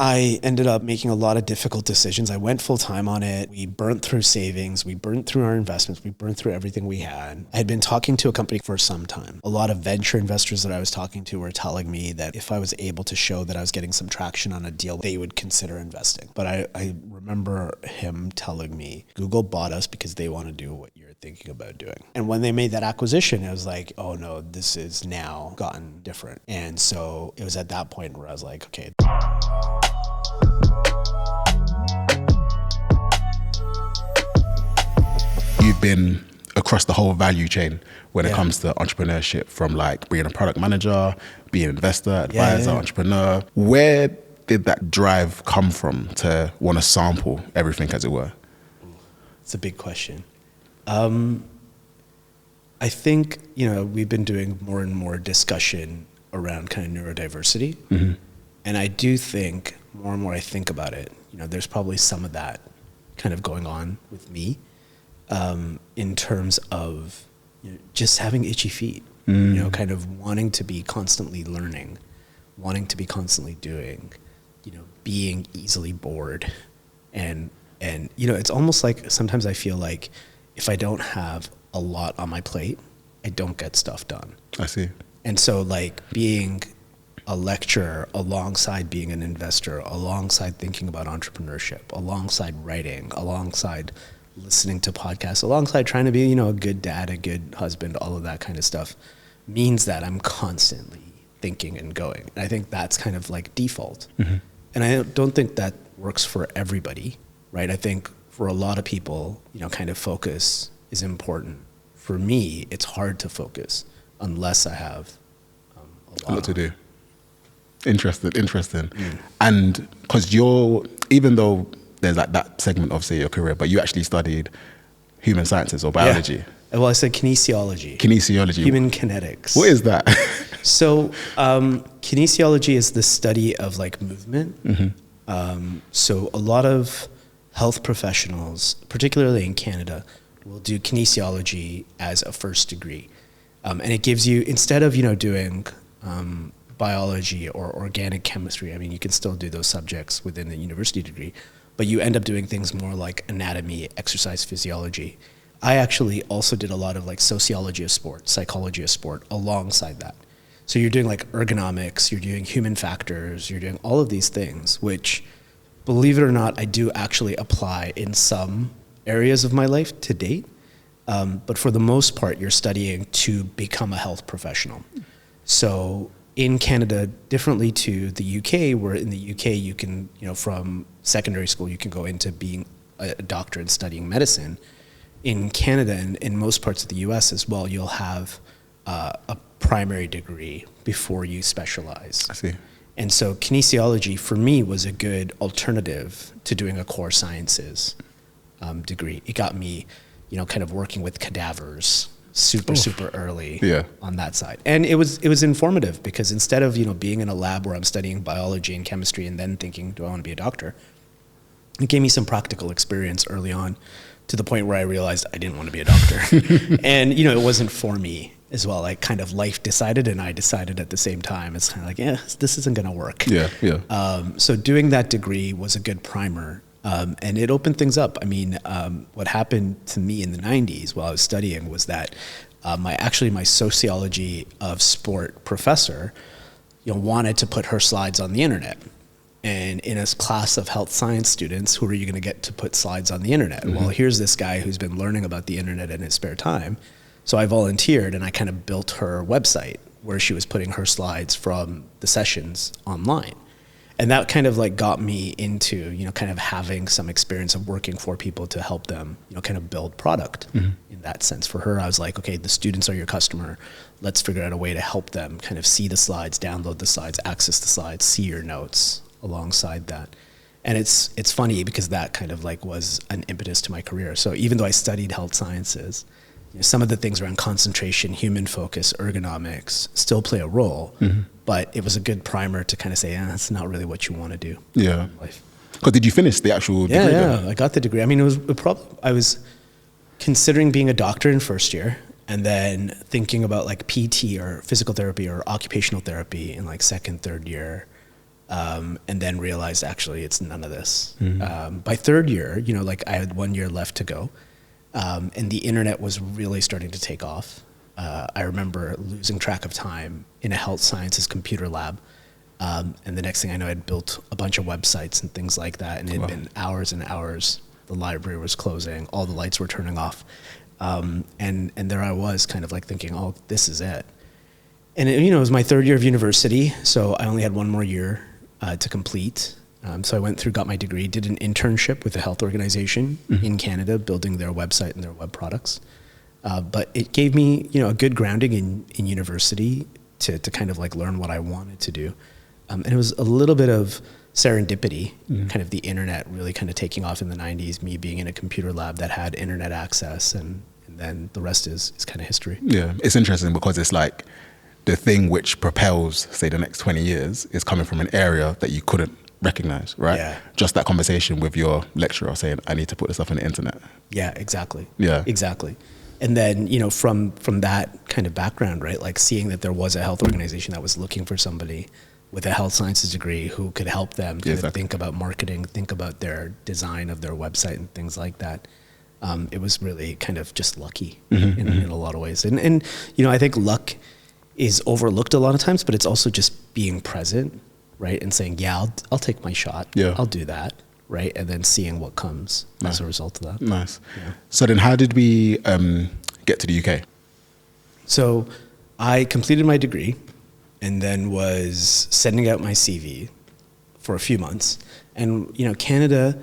I ended up making a lot of difficult decisions. I went full time on it. We burnt through savings. We burnt through our investments. We burnt through everything we had. I had been talking to a company for some time. A lot of venture investors that I was talking to were telling me that if I was able to show that I was getting some traction on a deal, they would consider investing. But I remember him telling me, Google bought us because they want to do what you're thinking about doing. And when they made that acquisition, it was like, oh no, this is now gotten different. And so it was at that point where I was like, okay. You've been across the whole value chain when it comes to entrepreneurship, from like being a product manager, being an investor, advisor, entrepreneur. Where did that drive come from to want to sample everything, as it were? It's a big question. I think, we've been doing more and more discussion around kind of neurodiversity. Mm-hmm. And I do think more and more I think about it, there's probably some of that kind of going on with me in terms of just having itchy feet, kind of wanting to be constantly learning, wanting to be constantly doing, being easily bored. And it's almost like sometimes I feel like if I don't have a lot on my plate, I don't get stuff done. I see. And so like being a lecturer alongside being an investor, alongside thinking about entrepreneurship, alongside writing, alongside listening to podcasts, alongside trying to be, a good dad, a good husband, all of that kind of stuff means that I'm constantly thinking and going. And I think that's kind of like default. Mm-hmm. And I don't think that works for everybody, right? I think for a lot of people, kind of focus is important. For me, it's hard to focus unless I have a lot to do. Interesting. And because even though there's like that segment of, say, your career, but you actually studied human sciences or biology. Yeah. Well, I said kinesiology. Human kinetics. What is that? So kinesiology is the study of like movement. Mm-hmm. So a lot of health professionals, particularly in Canada, will do kinesiology as a first degree. And it gives you, instead of, doing biology or organic chemistry, I mean, you can still do those subjects within the university degree, but you end up doing things more like anatomy, exercise physiology. I actually also did a lot of like sociology of sport, psychology of sport alongside that. So you're doing like ergonomics, you're doing human factors, you're doing all of these things, which, believe it or not, I do actually apply in some areas of my life to date. But for the most part, you're studying to become a health professional. So in Canada, differently to the UK, where in the UK you can, from secondary school, you can go into being a doctor and studying medicine. In Canada and in most parts of the US as well, you'll have a primary degree before you specialize. I see. And so kinesiology for me was a good alternative to doing a core sciences degree. It got me, kind of working with cadavers super early on that side. And it was informative because instead of, being in a lab where I'm studying biology and chemistry and then thinking, do I want to be a doctor? It gave me some practical experience early on to the point where I realized I didn't want to be a doctor. And, it wasn't for me as well. Like kind of life decided and I decided at the same time. It's kind of like, this isn't going to work. So doing that degree was a good primer. And it opened things up. I mean, what happened to me in the 90s while I was studying was that my sociology of sport professor, wanted to put her slides on the internet. And in a class of health science students, who are you going to get to put slides on the internet? Mm-hmm. Well, here's this guy who's been learning about the internet in his spare time. So I volunteered and I kind of built her website where she was putting her slides from the sessions online. And that kind of like got me into, kind of having some experience of working for people to help them, kind of build product in that sense. For her, I was like, okay, the students are your customer. Let's figure out a way to help them kind of see the slides, download the slides, access the slides, see your notes alongside that. And it's funny because that kind of like was an impetus to my career. So even though I studied health sciences, some of the things around concentration, human focus, ergonomics still play a role, but it was a good primer to kind of say, that's not really what you want to do in life. Because did you finish the actual degree? Yeah, I got the degree. I mean, I was considering being a doctor in first year and then thinking about like PT or physical therapy or occupational therapy in like second, third year. and then realized actually it's none of this. By third year, like I had 1 year left to go, and the internet was really starting to take off. I remember losing track of time in a health sciences computer lab. And the next thing I know, I'd built a bunch of websites and things like that. And it had been hours and hours. The library was closing. All the lights were turning off. And there I was kind of like thinking, oh, this is it. And it was my third year of university. So I only had one more year to complete. So I went through, got my degree, did an internship with a health organization in Canada, building their website and their web products. But it gave me, a good grounding in university to kind of like learn what I wanted to do. And it was a little bit of serendipity, kind of the internet really kind of taking off in the 90s, me being in a computer lab that had internet access, and then the rest is kind of history. Yeah, it's interesting because it's like the thing which propels, say, the next 20 years is coming from an area that you couldn't recognize, right? Yeah. Just that conversation with your lecturer saying, I need to put this stuff on the internet. Yeah, exactly. Yeah. Exactly. And then, from that kind of background, right, like seeing that there was a health organization that was looking for somebody with a health sciences degree who could help them kind of think about marketing, think about their design of their website and things like that. It was really kind of just lucky in a lot of ways. And I think luck is overlooked a lot of times, but it's also just being present, right, and saying, yeah, I'll take my shot. Yeah. I'll do that. Right, and then seeing what comes as a result of that. Nice. Yeah. So then how did we get to the UK? So I completed my degree and then was sending out my CV for a few months. And, Canada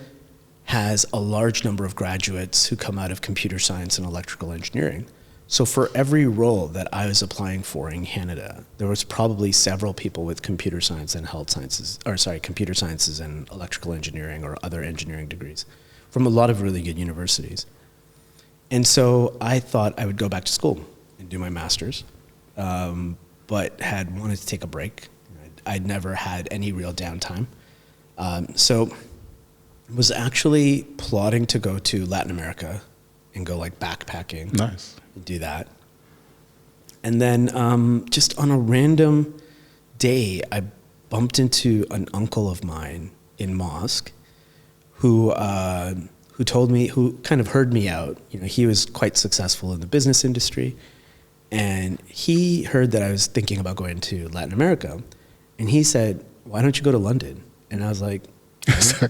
has a large number of graduates who come out of computer science and electrical engineering. So for every role that I was applying for in Canada, there was probably several people with computer science and computer sciences and electrical engineering or other engineering degrees from a lot of really good universities. And so I thought I would go back to school and do my master's, but had wanted to take a break. I'd never had any real downtime. So was actually plotting to go to Latin America and go like backpacking. Nice. Do that. And then just on a random day, I bumped into an uncle of mine in mosque who told me, who kind of heard me out. He was quite successful in the business industry, and he heard that I was thinking about going to Latin America, and he said, why don't you go to London? And I was like,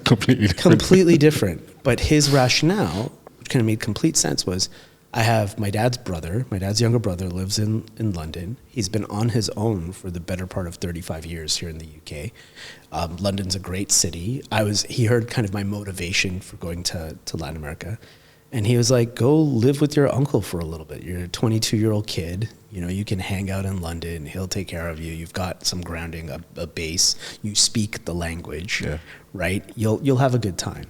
completely different. But his rationale, which kind of made complete sense, was I have my dad's younger brother lives in London. He's been on his own for the better part of 35 years here in the UK. London's a great city. He heard kind of my motivation for going to Latin America. And he was like, go live with your uncle for a little bit. You're a 22-year-old kid. You can hang out in London. He'll take care of you. You've got some grounding, a base. You speak the language, right? You'll have a good time.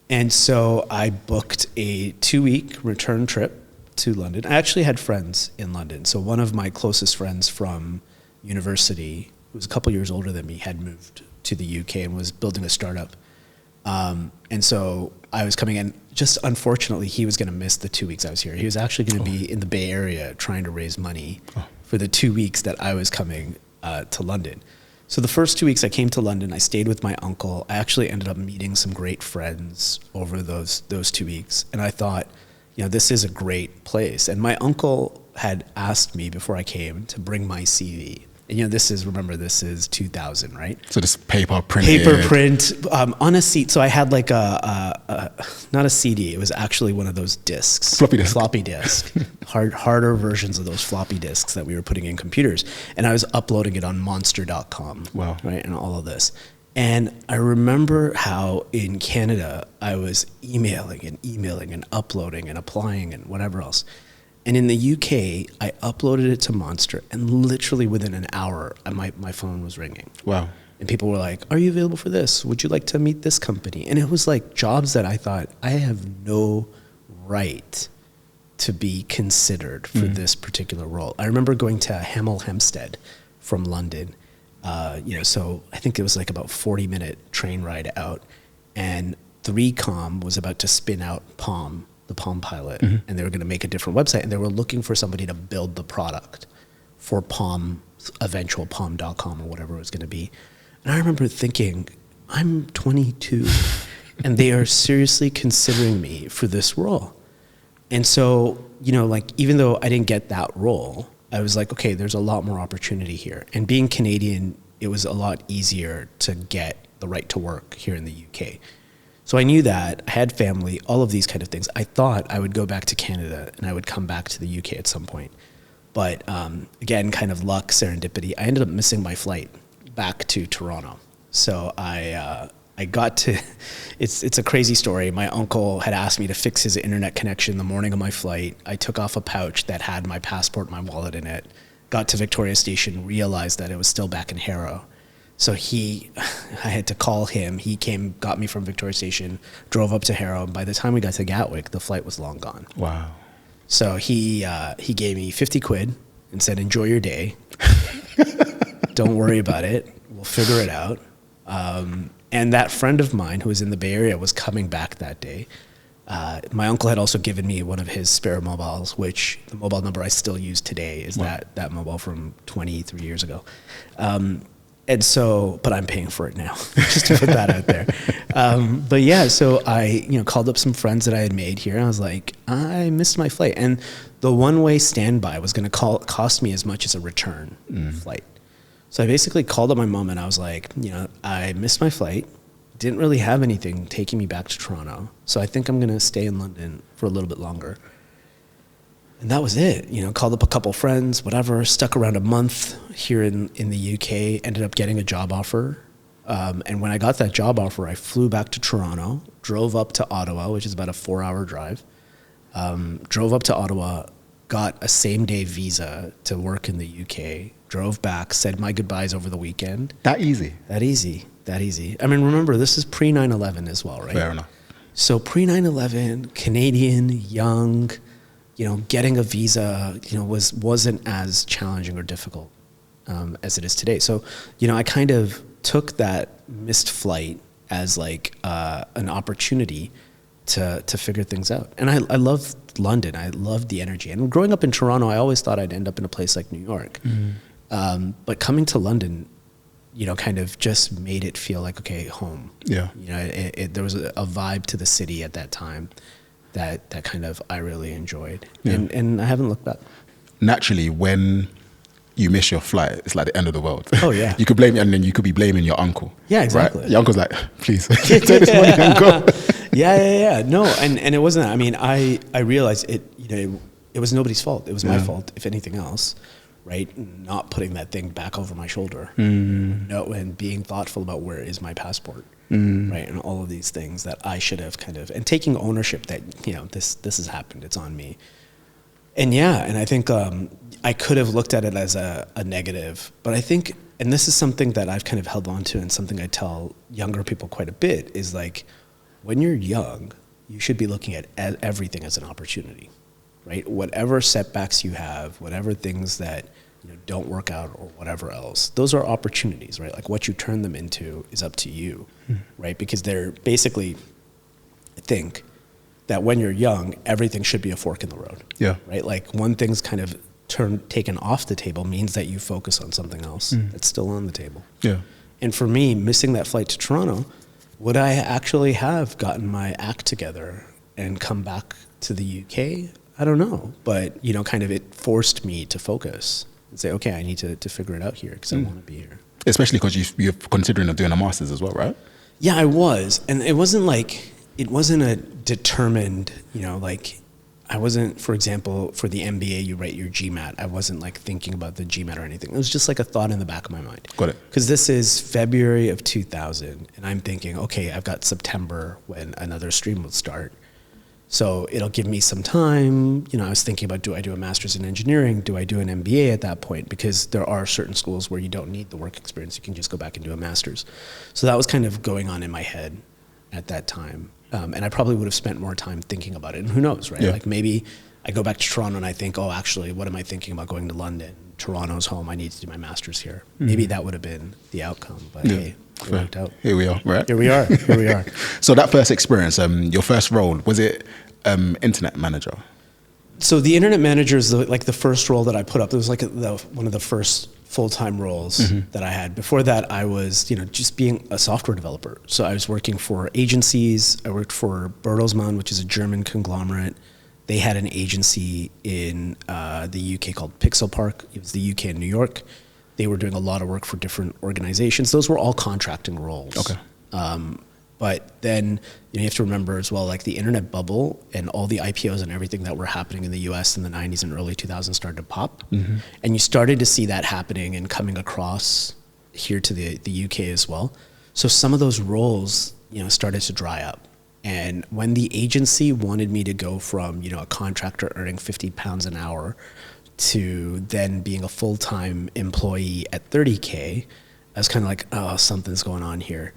And so I booked a 2-week return trip to London. I actually had friends in London. So one of my closest friends from university, who was a couple years older than me, had moved to the UK and was building a startup. And so I was coming in. Just unfortunately, he was going to miss the 2 weeks I was here. He was actually going to be in the Bay Area trying to raise money for the 2 weeks that I was coming to London. So the first 2 weeks I came to London, I stayed with my uncle. I actually ended up meeting some great friends over those 2 weeks. And I thought, this is a great place. And my uncle had asked me before I came to bring my CV. And this is 2000, right? So this paper printed. Paper print on a seat. So I had like not a CD. It was actually one of those discs. Floppy disk. Harder versions of those floppy disks that we were putting in computers. And I was uploading it on monster.com. Wow. Right, and all of this. And I remember how in Canada I was emailing and uploading and applying and whatever else. And in the UK, I uploaded it to Monster, and literally within an hour, my phone was ringing. Wow. And people were like, are you available for this? Would you like to meet this company? And it was like jobs that I thought, I have no right to be considered for this particular role. I remember going to Hemel Hempstead from London. So I think it was like about 40-minute train ride out. And 3Com was about to spin out Palm, the Palm Pilot, and they were going to make a different website, and they were looking for somebody to build the product for Palm, eventual Palm.com or whatever it was going to be. And I remember thinking, I'm 22 and they are seriously considering me for this role. And so, you know, like, even though I didn't get that role, I was like, okay, there's a lot more opportunity here. And being Canadian, it was a lot easier to get the right to work here in the UK. So I knew that, I had family, all of these kind of things. I thought I would go back to Canada and I would come back to the UK at some point. But again, kind of luck, serendipity, I ended up missing my flight back to Toronto. So I got to, it's a crazy story. My uncle had asked me to fix his internet connection the morning of my flight. I took off a pouch that had my passport, my wallet in it, got to Victoria Station, realized that it was still back in Harrow. So I had to call him. He came, got me from Victoria Station, drove up to Harrow. And by the time we got to Gatwick, the flight was long gone. Wow. So he gave me 50 quid and said, enjoy your day. Don't worry about it. We'll figure it out. And that friend of mine who was in the Bay Area was coming back that day. My uncle had also given me one of his spare mobiles, which the mobile number I still use today is that mobile from 23 years ago. And so, but I'm paying for it now, just to put that out there. But yeah, so I, called up some friends that I had made here. And I was like, I missed my flight. And the one-way standby was going to cost me as much as a return flight. So I basically called up my mom and I was like, I missed my flight. Didn't really have anything taking me back to Toronto. So I think I'm going to stay in London for a little bit longer. And that was it. Called up a couple friends, whatever, stuck around a month here in the UK, ended up getting a job offer. And when I got that job offer, I flew back to Toronto, drove up to Ottawa, which is about a 4-hour drive. Drove up to Ottawa, got a same-day visa to work in the UK, drove back, said my goodbyes over the weekend. That easy? That easy. I mean, remember, this is pre-9/11 as well, right? Fair enough. So pre-9/11, Canadian, young, getting a visa, wasn't as challenging or difficult as it is today. So, I kind of took that missed flight as like an opportunity to figure things out. And I loved London. I loved the energy. And growing up in Toronto, I always thought I'd end up in a place like New York. But coming to London, kind of just made it feel like, okay, home. Yeah. There was a vibe to the city at that time that kind of I really enjoyed. Yeah. And I haven't looked back. Naturally, when you miss your flight, it's like the end of the world. Oh, yeah. You could blame it, and then you could be blaming your uncle. Yeah, exactly. Right? Your uncle's like, please, take this money and go. Yeah. No, and it wasn't that. I mean, I realized it was nobody's fault. It was my fault, if anything else, right? Not putting that thing back over my shoulder. And being thoughtful about where is my passport, right? And all of these things that I should have and taking ownership that, this has happened, it's on me. And I think I could have looked at it as a negative, but I think, and this is something that I've kind of held on to and something I tell younger people quite a bit, is like, when you're young, you should be looking at everything as an opportunity, right? Whatever setbacks you have, whatever things that don't work out or whatever else, those are opportunities, right? Like what you turn them into is up to you, right? Because they're basically, I think, that when you're young, everything should be a fork in the road. Yeah. Right? Like one thing's kind of taken off the table means that you focus on something else that's still on the table. Yeah. And for me, missing that flight to Toronto, would I actually have gotten my act together and come back to the UK? I don't know. But, kind of it forced me to focus and say, okay, I need to figure it out here because I want to be here. Especially because you're considering doing a master's as well, right? Yeah, I was. And it wasn't a determined, I wasn't, for example, for the MBA, you write your GMAT. I wasn't thinking about the GMAT or anything. It was just a thought in the back of my mind. Got it. Because this is February of 2000, and I'm thinking, okay, I've got September when another stream will start. So it'll give me some time. I was thinking about, do I do a master's in engineering? Do I do an MBA at that point? Because there are certain schools where you don't need the work experience. You can just go back and do a master's. So that was kind of going on in my head at that time. And I probably would have spent more time thinking about it. And who knows, right? Yeah. Maybe I go back to Toronto and I think, oh, actually, what am I thinking about going to London? Toronto's home. I need to do my master's here. Maybe that would have been the outcome. But hey, it worked out. Here we are, right? Here we are. So that first experience, your first role, was it internet manager? So the internet manager is the first role that I put up. It was one of the first full-time roles that I had. Before that, I was, just being a software developer. So I was working for agencies. I worked for Bertelsmann, which is a German conglomerate. They had an agency in the UK called Pixel Park. It was the UK and New York. They were doing a lot of work for different organizations. Those were all contracting roles. Okay. But then you have to remember as well, like the internet bubble and all the IPOs and everything that were happening in the US in the 90s and early 2000s started to pop. And you started to see that happening and coming across here to the UK as well. So some of those roles, started to dry up. And when the agency wanted me to go from, a contractor earning £50 an hour to then being a full-time employee at 30K, I was kind of like, oh, something's going on here.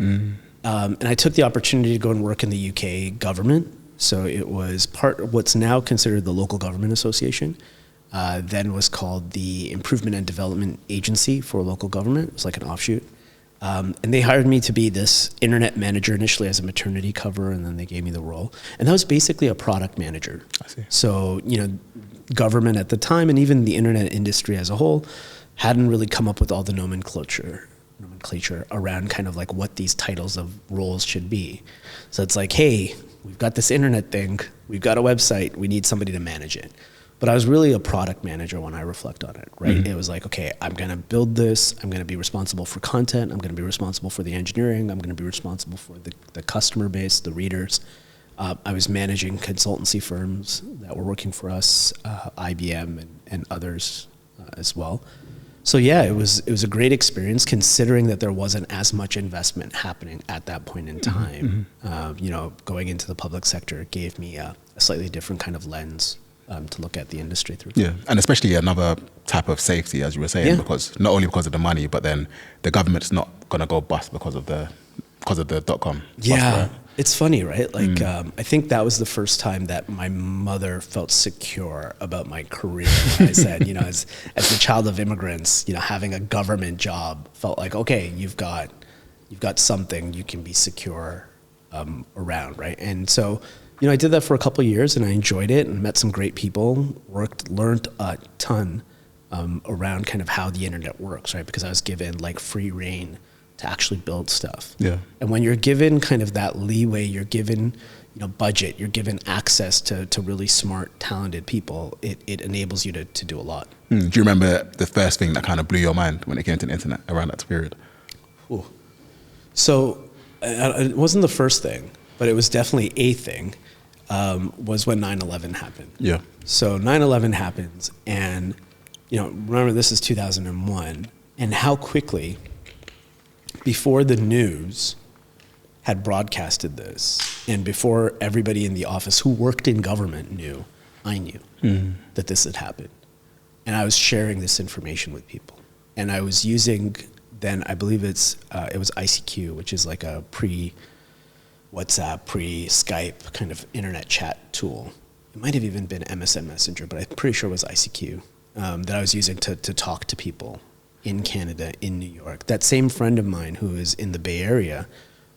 And I took the opportunity to go and work in the UK government. So it was part of what's now considered the Local Government Association. Then was called the Improvement and Development Agency for Local Government. It was like an offshoot. And they hired me to be this internet manager initially as a maternity cover, and then they gave me the role. And that was basically a product manager. I see. So, government at the time and even the internet industry as a whole hadn't really come up with all the nomenclature around kind of like what these titles of roles should be. So it's like, hey, we've got this internet thing, we've got a website, we need somebody to manage it. But I was really a product manager when I reflect on it, right? It was like, okay, I'm gonna build this, I'm gonna be responsible for content, I'm gonna be responsible for the engineering, I'm gonna be responsible for the customer base, the readers. I was managing consultancy firms that were working for us, IBM and others as well. So yeah, it was a great experience considering that there wasn't as much investment happening at that point in time. Going into the public sector gave me a slightly different kind of lens to look at the industry through. Yeah, and especially another type of safety, as you were saying, because not only because of the money, but then the government's not going to go bust because of the .com. Yeah, it's funny, right? Like, I think that was the first time that my mother felt secure about my career. I said, as the child of immigrants, having a government job felt like, okay, you've got something you can be secure around, right? And so, I did that for a couple of years and I enjoyed it and met some great people, learned a ton around kind of how the internet works, right? Because I was given like free reign to actually build stuff. Yeah. And when you're given kind of that leeway, you're given, budget, you're given access to really smart, talented people, it enables you to do a lot. Do you remember the first thing that kind of blew your mind when it came to the internet around that period? Ooh. So it wasn't the first thing, but it was definitely a thing, was when 9/11 happened. Yeah. So 9/11 happens and, remember this is 2001 and how quickly before the news had broadcasted this and before everybody in the office who worked in government knew, I knew that this had happened. And I was sharing this information with people. And I was using then, I believe it was ICQ, which is like a pre-WhatsApp, pre-Skype kind of internet chat tool. It might have even been MSN Messenger, but I'm pretty sure it was ICQ that I was using to talk to people in Canada, in New York. That same friend of mine who is in the Bay Area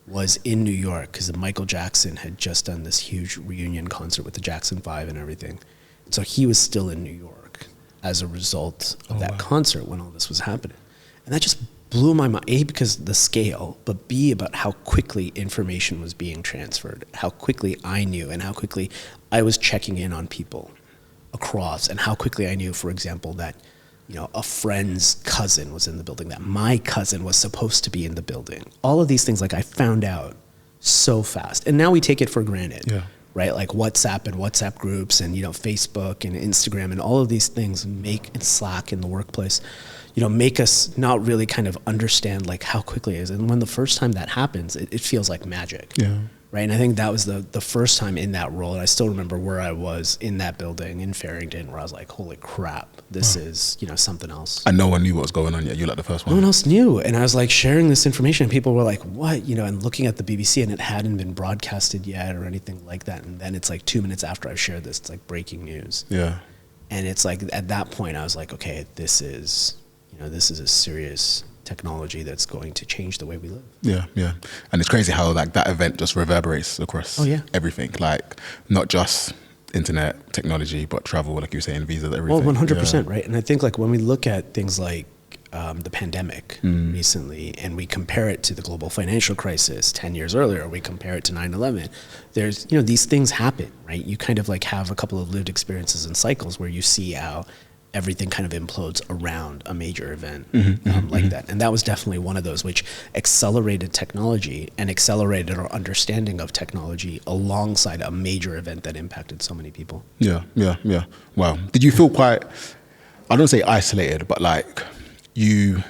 was in New York because Michael Jackson had just done this huge reunion concert with the Jackson 5 and everything. And so he was still in New York as a result of that concert when all this was happening. And that just blew my mind, A, because of the scale, but B, about how quickly information was being transferred, how quickly I knew and how quickly I was checking in on people across and how quickly I knew, for example, that a friend's cousin was in the building, that my cousin was supposed to be in the building. All of these things, like I found out so fast. And now we take it for granted, right? Like WhatsApp and WhatsApp groups and, Facebook and Instagram and all of these things and Slack in the workplace, make us not really kind of understand like how quickly it is. And when the first time that happens, it feels like magic. Yeah. Right. And I think that was the first time in that role. And I still remember where I was in that building in Farrington where I was like, holy crap, this is, something else. And no one knew what was going on yet. You're like the first one. No one else knew. And I was like sharing this information and people were like, what? And looking at the BBC and it hadn't been broadcasted yet or anything like that. And then it's like 2 minutes after I shared this, it's like breaking news. Yeah. And it's like at that point I was like, okay, this is a serious technology that's going to change the way we live. Yeah. And it's crazy how like that event just reverberates across everything, like not just internet technology, but travel, like you were saying, visas, everything. Well, 100%, right? And I think like when we look at things like the pandemic recently, and we compare it to the global financial crisis 10 years earlier, or we compare it to 9/11, there's, these things happen, right? You kind of like have a couple of lived experiences and cycles where you see how everything kind of implodes around a major event like that. And that was definitely one of those which accelerated technology and accelerated our understanding of technology alongside a major event that impacted so many people. Yeah. Wow. Did you feel quite, I don't say isolated, but like you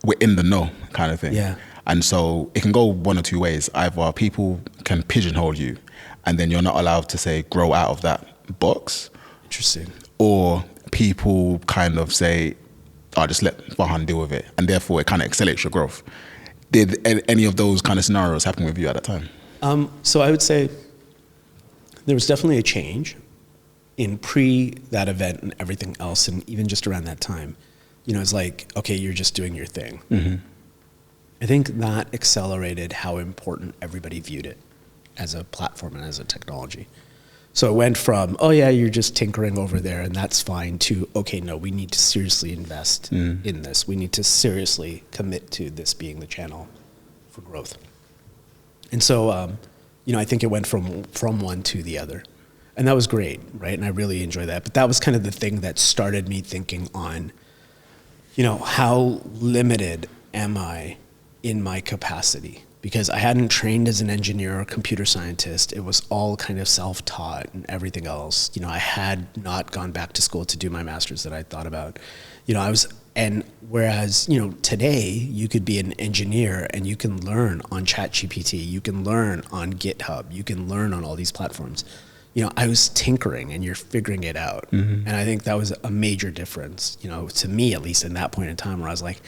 were in the know kind of thing? Yeah. And so it can go one or two ways. Either people can pigeonhole you and then you're not allowed to say grow out of that box. Interesting. Or people kind of say, oh, just let Farhan deal with it. And therefore it kind of accelerates your growth. Did any of those kind of scenarios happen with you at that time? So I would say there was definitely a change in that event and everything else. And even just around that time, it's like, okay, you're just doing your thing. I think that accelerated how important everybody viewed it as a platform and as a technology. So it went from, oh yeah, you're just tinkering over there and that's fine, to, okay, no, we need to seriously invest in this. We need to seriously commit to this being the channel for growth. And so, I think it went from one to the other. And that was great, right? And I really enjoyed that. But that was kind of the thing that started me thinking on, how limited am I in my capacity? Because I hadn't trained as an engineer or computer scientist. It was all kind of self-taught and everything else. I had not gone back to school to do my master's that I thought about. Whereas, today you could be an engineer and you can learn on ChatGPT, you can learn on GitHub, you can learn on all these platforms. I was tinkering and you're figuring it out. And I think that was a major difference, to me, at least in that point in time, where I was like,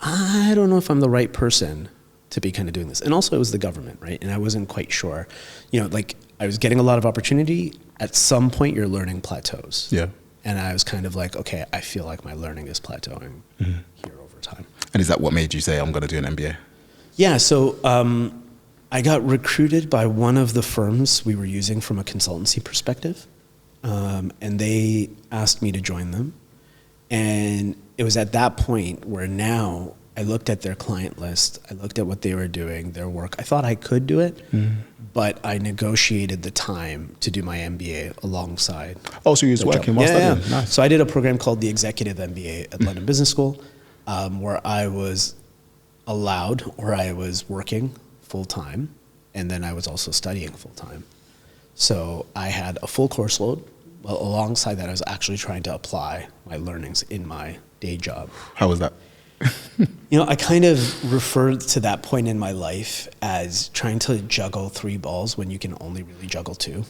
I don't know if I'm the right person to be kind of doing this. And also it was the government, right? And I wasn't quite sure, I was getting a lot of opportunity. At some point you're learning plateaus. Yeah. And I was kind of like, okay, I feel like my learning is plateauing here over time. And is that what made you say, I'm going to do an MBA? Yeah. So I got recruited by one of the firms we were using from a consultancy perspective. And they asked me to join them. And it was at that point where now I looked at their client list, I looked at what they were doing, their work. I thought I could do it, but I negotiated the time to do my MBA alongside. Oh, so you was working while studying? Yeah. Nice. So I did a program called the Executive MBA at London Business School, where I was allowed, or I was working full time, and then I was also studying full time. So I had a full course load. Well, alongside that, I was actually trying to apply my learnings in my day job. How was that? I kind of referred to that point in my life as trying to juggle 3 balls when you can only really juggle 2.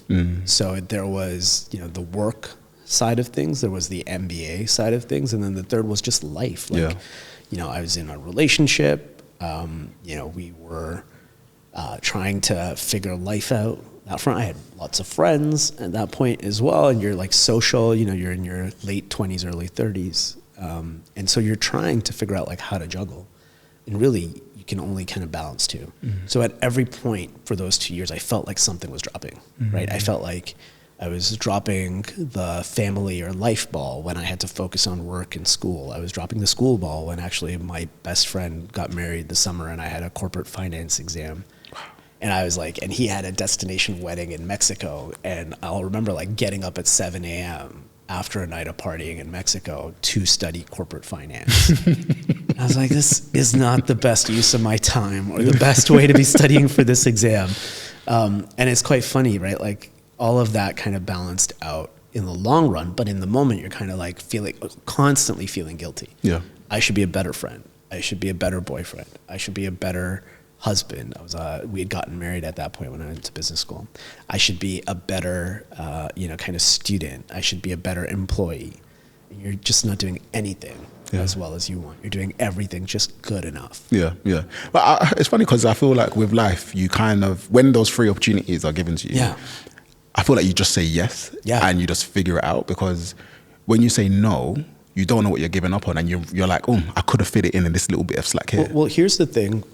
So there was, the work side of things, there was the MBA side of things, and then the third was just life. Like, I was in a relationship, we were trying to figure life out. Out front, I had lots of friends at that point as well, and you're like social, you're in your late 20s, early 30s. And so you're trying to figure out like how to juggle, and really you can only kind of balance 2. So at every point for those 2 years, I felt like something was dropping, right? I felt like I was dropping the family or life ball when I had to focus on work and school. I was dropping the school ball when actually my best friend got married this summer and I had a corporate finance exam. And I was like, and he had a destination wedding in Mexico. And I'll remember like getting up at 7 a.m. after a night of partying in Mexico to study corporate finance. I was like, this is not the best use of my time or the best way to be studying for this exam. And it's quite funny, right? Like all of that kind of balanced out in the long run, but in the moment you're kind of like constantly feeling guilty. Yeah. I should be a better friend. I should be a better boyfriend. I should be a better husband. We had gotten married at that point when I went to business school. I should be a better, kind of student. I should be a better employee. And you're just not doing anything as well as you want. You're doing everything just good enough. Yeah. But it's funny because I feel like with life, you kind of, when those 3 opportunities are given to you, I feel like you just say yes and you just figure it out, because when you say no, you don't know what you're giving up on, and you're like, oh, I could have fit it in this little bit of slack here. Well, here's the thing,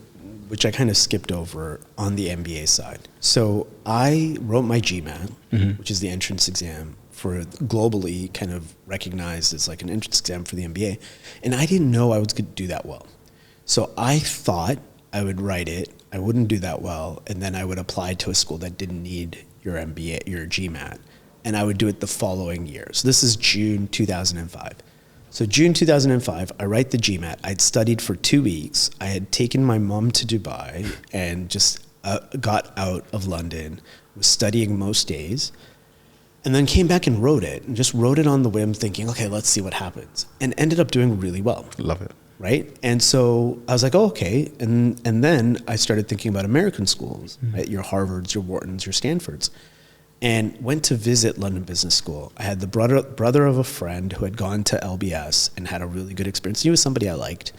which I kind of skipped over on the MBA side. So I wrote my GMAT, which is the entrance exam for globally kind of recognized as like an entrance exam for the MBA. And I didn't know I was going to do that well. So I thought I would write it, I wouldn't do that well, and then I would apply to a school that didn't need your MBA, your GMAT, and I would do it the following year. So this is June 2005. So June 2005, I write the GMAT. I'd studied for 2 weeks. I had taken my mom to Dubai and just got out of London, was studying most days, and then came back and wrote it, and just wrote it on the whim thinking, okay, let's see what happens, and ended up doing really well. Love it. Right? And so I was like, oh, okay. And then I started thinking about American schools, right? Your Harvards, your Whartons, your Stanfords, and went to visit London Business School. I had the brother of a friend who had gone to LBS and had a really good experience. He was somebody I liked.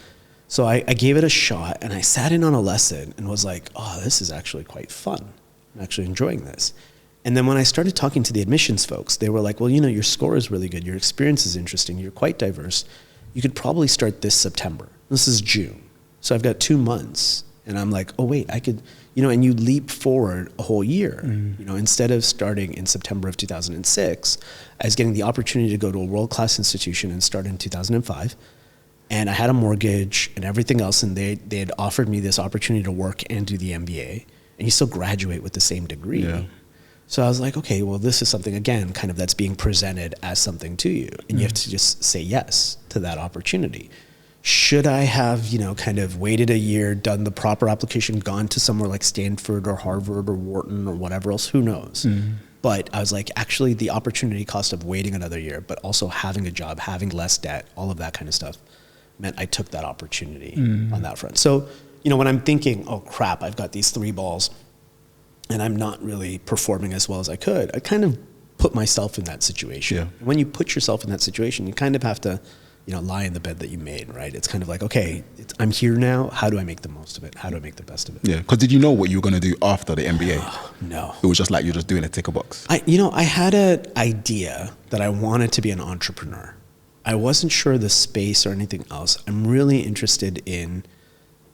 So I gave it a shot, and I sat in on a lesson and was like, oh, this is actually quite fun. I'm actually enjoying this. And then when I started talking to the admissions folks, they were like, well, your score is really good. Your experience is interesting. You're quite diverse. You could probably start this September. This is June. So I've got 2 months. And I'm like, oh, wait, I could, and you leap forward a whole year. Instead of starting in September of 2006, I was getting the opportunity to go to a world-class institution and start in 2005. And I had a mortgage and everything else. And they had offered me this opportunity to work and do the MBA. And you still graduate with the same degree. Yeah. So I was like, okay, well, this is something, again, kind of that's being presented as something to you. And you have to just say yes to that opportunity. Should I have, kind of waited a year, done the proper application, gone to somewhere like Stanford or Harvard or Wharton or whatever else, who knows? But I was like, actually, the opportunity cost of waiting another year, but also having a job, having less debt, all of that kind of stuff, meant I took that opportunity on that front. So, when I'm thinking, oh, crap, I've got these 3 balls, and I'm not really performing as well as I could, I kind of put myself in that situation. Yeah. When you put yourself in that situation, you kind of have to, lie in the bed that you made, right? It's kind of like, okay, I'm here now. How do I make the most of it? How do I make the best of it? Yeah, because did you know what you were going to do after the MBA? No. It was just like you're just doing a ticker box. I had an idea that I wanted to be an entrepreneur. I wasn't sure the space or anything else. I'm really interested in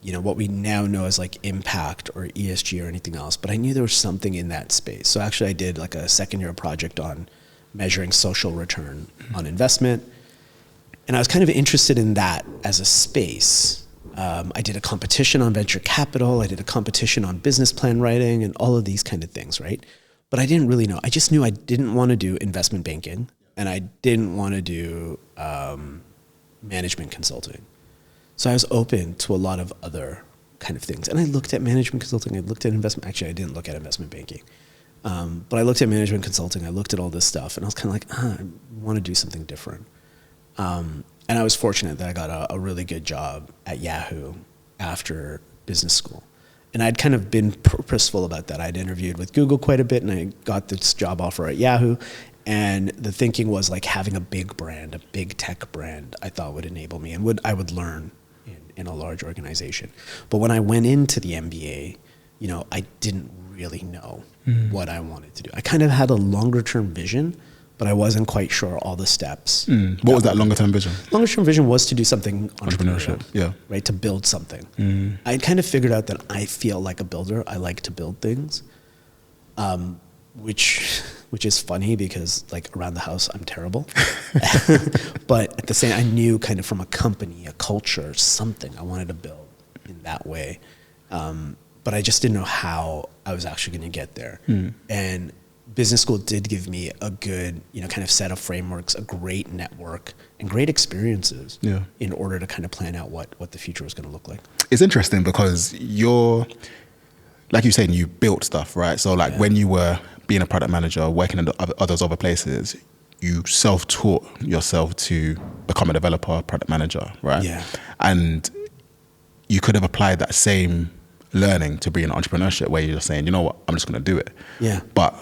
what we now know as like impact or ESG or anything else, but I knew there was something in that space. So actually I did like a second-year project on measuring social return on investment. And I was kind of interested in that as a space. I did a competition on venture capital. I did a competition on business plan writing and all of these kind of things, right? But I didn't really know. I just knew I didn't want to do investment banking, and I didn't want to do management consulting. So I was open to a lot of other kind of things. And I looked at management consulting. I looked at investment. Actually, I didn't look at investment banking. But I looked at management consulting. I looked at all this stuff. And I was kind of like, I want to do something different. And I was fortunate that I got a really good job at Yahoo after business school. And I'd kind of been purposeful about that. I'd interviewed with Google quite a bit, and I got this job offer at Yahoo. And the thinking was like having a big brand, a big tech brand, I thought would enable me and I would learn in a large organization. But when I went into the MBA, I didn't really know what I wanted to do. I kind of had a longer term vision, but I wasn't quite sure all the steps. What was that longer term vision? Longer term vision was to do something Entrepreneurship, yeah. Right, to build something. I kind of figured out that I feel like a builder. I like to build things, which is funny because like around the house I'm terrible. But at the same, I knew kind of from a company, a culture, something I wanted to build in that way. But I just didn't know how I was actually going to get there. And business school did give me a good, kind of set of frameworks, a great network, and great experiences in order to kind of plan out what the future was going to look like. It's interesting because like you said, you built stuff, right? So like when you were being a product manager, working in other places, you self-taught yourself to become a developer, product manager, right? Yeah. And you could have applied that same learning to be in entrepreneurship where you're just saying, you know what, I'm just going to do it. Yeah. But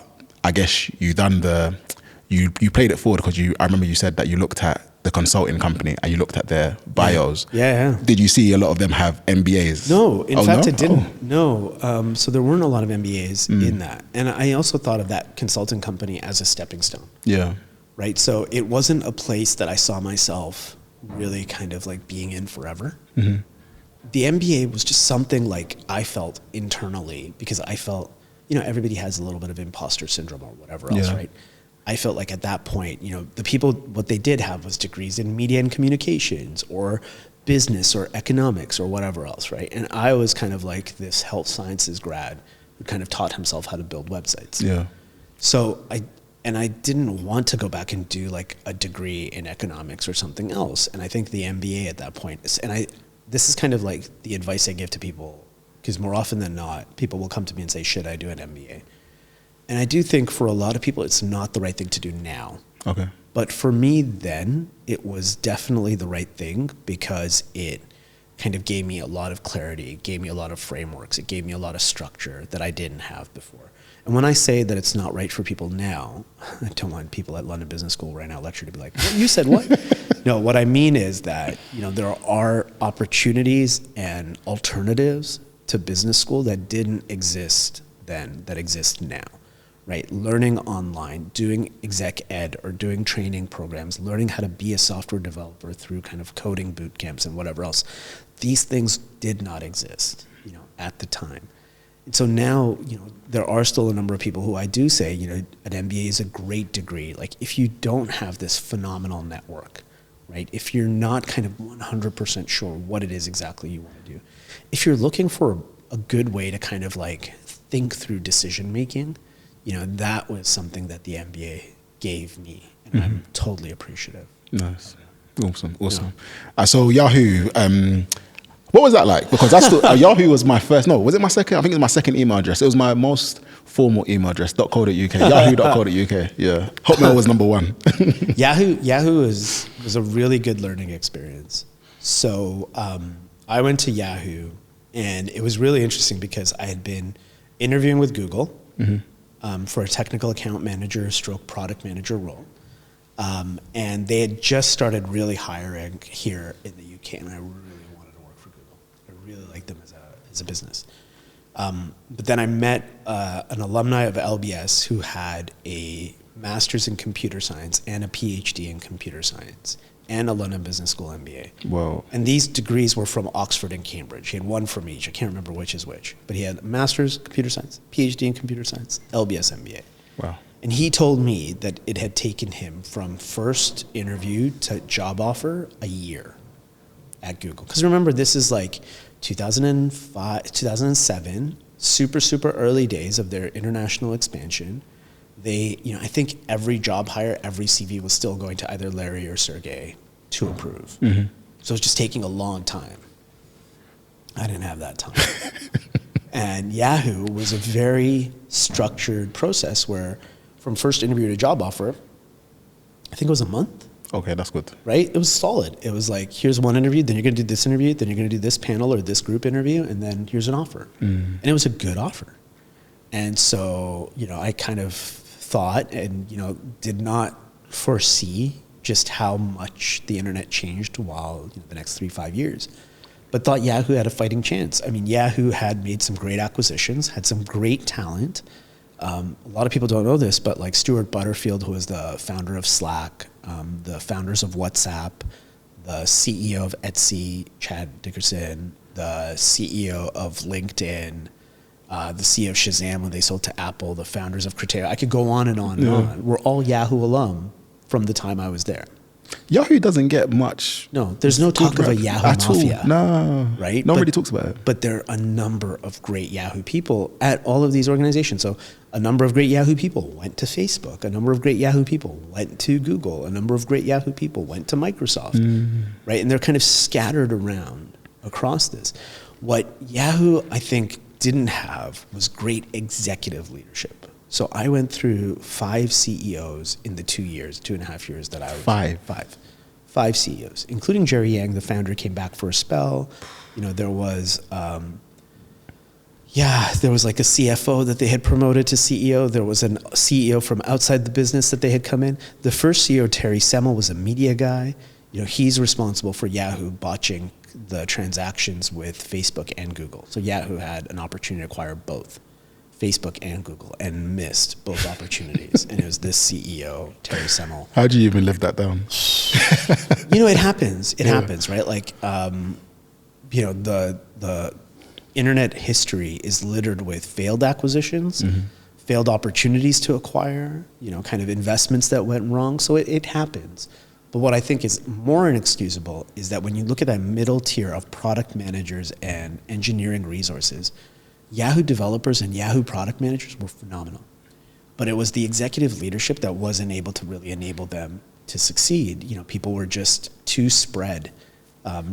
I guess you played it forward because I remember you said that you looked at the consulting company and you looked at their bios. Yeah. Did you see a lot of them have MBAs? No, in fact, it didn't. No. So there weren't a lot of MBAs in that. And I also thought of that consulting company as a stepping stone. Yeah. Right. So it wasn't a place that I saw myself really kind of like being in forever. Mm-hmm. The MBA was just something like I felt internally because I felt, everybody has a little bit of imposter syndrome or whatever else, right? I felt like at that point, the people, what they did have was degrees in media and communications or business or economics or whatever else, right? And I was kind of like this health sciences grad who kind of taught himself how to build websites. Yeah. So I didn't want to go back and do like a degree in economics or something else. And I think the MBA at that point this is kind of like the advice I give to people, because more often than not, people will come to me and say, should I do an MBA? And I do think for a lot of people, it's not the right thing to do now. Okay. But for me then, it was definitely the right thing because it kind of gave me a lot of clarity, it gave me a lot of frameworks, it gave me a lot of structure that I didn't have before. And when I say that it's not right for people now, I don't want people at London Business School right now lecture to be like, you said what? No, what I mean is that, there are opportunities and alternatives to business school that didn't exist then, that exist now, right? Learning online, doing exec ed or doing training programs, learning how to be a software developer through kind of coding boot camps and whatever else. These things did not exist, at the time. And so now, there are still a number of people who I do say, an MBA is a great degree. Like if you don't have this phenomenal network, right? If you're not kind of 100% sure what it is exactly you want to do, if you're looking for a good way to kind of like think through decision making, that was something that the MBA gave me, and I'm totally appreciative. Nice. Awesome. So Yahoo, what was that like? Because Yahoo was my first, was it my second? I think it was my second email address. It was my most formal email address, .co.uk, yahoo.co.uk, yeah. Hotmail was number one. Yahoo was a really good learning experience. So I went to Yahoo, and it was really interesting because I had been interviewing with Google for a technical account manager / product manager role. And they had just started really hiring here in the UK, and I really wanted to work for Google. I really liked them as a business. But then I met an alumni of LBS who had a master's in computer science and a PhD in computer science and a London Business School MBA. Wow. And these degrees were from Oxford and Cambridge. He had one from each. I can't remember which is which. But he had a master's in computer science, PhD in computer science, LBS MBA. Wow. And he told me that it had taken him from first interview to job offer a year at Google. Because remember, this is like 2005, 2007, super early days of their international expansion. They, I think every job hire, every CV was still going to either Larry or Sergey to approve. So it was just taking a long time. I didn't have that time. And Yahoo was a very structured process where from first interview to job offer, I think it was a month. Okay, that's good. Right? It was solid. It was like, here's one interview, then you're going to do this interview, then you're going to do this panel or this group interview, and then here's an offer. And it was a good offer. And so, I kind of thought and, did not foresee just how much the internet changed while the next 3-5 years. But thought Yahoo had a fighting chance. I mean, Yahoo had made some great acquisitions, had some great talent. A lot of people don't know this, but like Stuart Butterfield, who was the founder of Slack, the founders of WhatsApp, the CEO of Etsy, Chad Dickerson, the CEO of LinkedIn, the CEO of Shazam when they sold to Apple, the founders of Criteo. I could go on and on and on. We're all Yahoo alum from the time I was there. Yahoo doesn't get much. No, there's no talk of a Yahoo mafia. No, right? Nobody talks about it. But there are a number of great Yahoo people at all of these organizations. So a number of great Yahoo people went to Facebook. A number of great Yahoo people went to Google. A number of great Yahoo people went to Microsoft, right? And they're kind of scattered around across this. What Yahoo, I think, didn't have was great executive leadership. So I went through 5 CEOs in the 2.5 years that I was. Five CEOs, including Jerry Yang, the founder, came back for a spell. There was, there was like a CFO that they had promoted to CEO. There was a CEO from outside the business that they had come in. The first CEO, Terry Semel, was a media guy. He's responsible for Yahoo botching the transactions with Facebook and Google. So Yahoo had an opportunity to acquire both Facebook and Google and missed both opportunities. And it was this CEO, Terry Semel. How do you even live that down? It happens. It happens, right? Like, the internet history is littered with failed acquisitions, failed opportunities to acquire, kind of investments that went wrong. So it happens. But what I think is more inexcusable is that when you look at that middle tier of product managers and engineering resources, Yahoo developers and Yahoo product managers were phenomenal. But it was the executive leadership that wasn't able to really enable them to succeed. People were just too spread,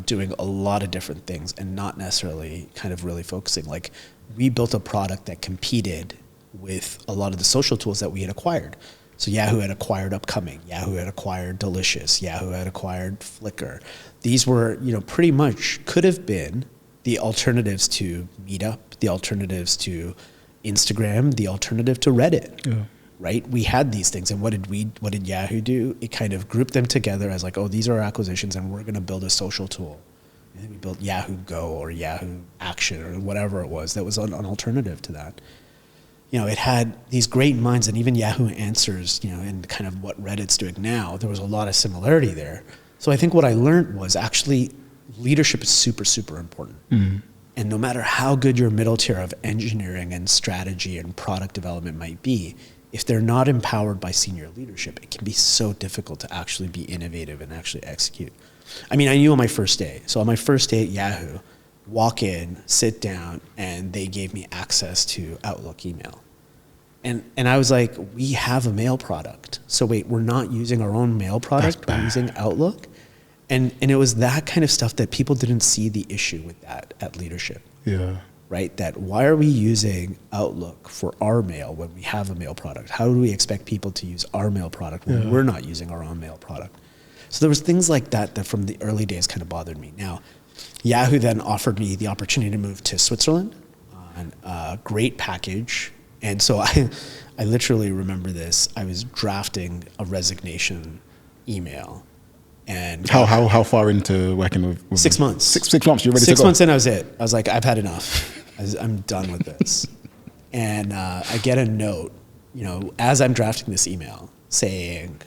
doing a lot of different things and not necessarily kind of really focusing. Like, we built a product that competed with a lot of the social tools that we had acquired. So Yahoo had acquired Upcoming, Yahoo had acquired Delicious, Yahoo had acquired Flickr. These were, pretty much could have been the alternatives to Meetup, the alternatives to Instagram, the alternative to Reddit. Yeah. Right? We had these things, and what did Yahoo do? It kind of grouped them together as like, oh, these are our acquisitions, and we're going to build a social tool. And we built Yahoo Go or Yahoo Action or whatever it was that was an alternative to that. It had these great minds, and even Yahoo Answers, and kind of what Reddit's doing now, there was a lot of similarity there. So I think what I learned was actually leadership is super, super important. Mm-hmm. And no matter how good your middle tier of engineering and strategy and product development might be, if they're not empowered by senior leadership, it can be so difficult to actually be innovative and actually execute. I mean, I knew on my first day. So on my first day at Yahoo, walk in, sit down, and they gave me access to Outlook email. And I was like, we have a mail product. So wait, we're not using our own mail product, we're using Outlook? And it was that kind of stuff that people didn't see the issue with that at leadership. Yeah. Right? That why are we using Outlook for our mail when we have a mail product? How do we expect people to use our mail product when we're not using our own mail product? So there was things like that from the early days kind of bothered me. Now, Yahoo then offered me the opportunity to move to Switzerland on a great package. And so I literally remember this. I was drafting a resignation email. And how far into working with 6 months? 6 months, you're ready to go? 6 months in, I was it. I was like, I've had enough. I'm done with this. And I get a note, as I'm drafting this email saying,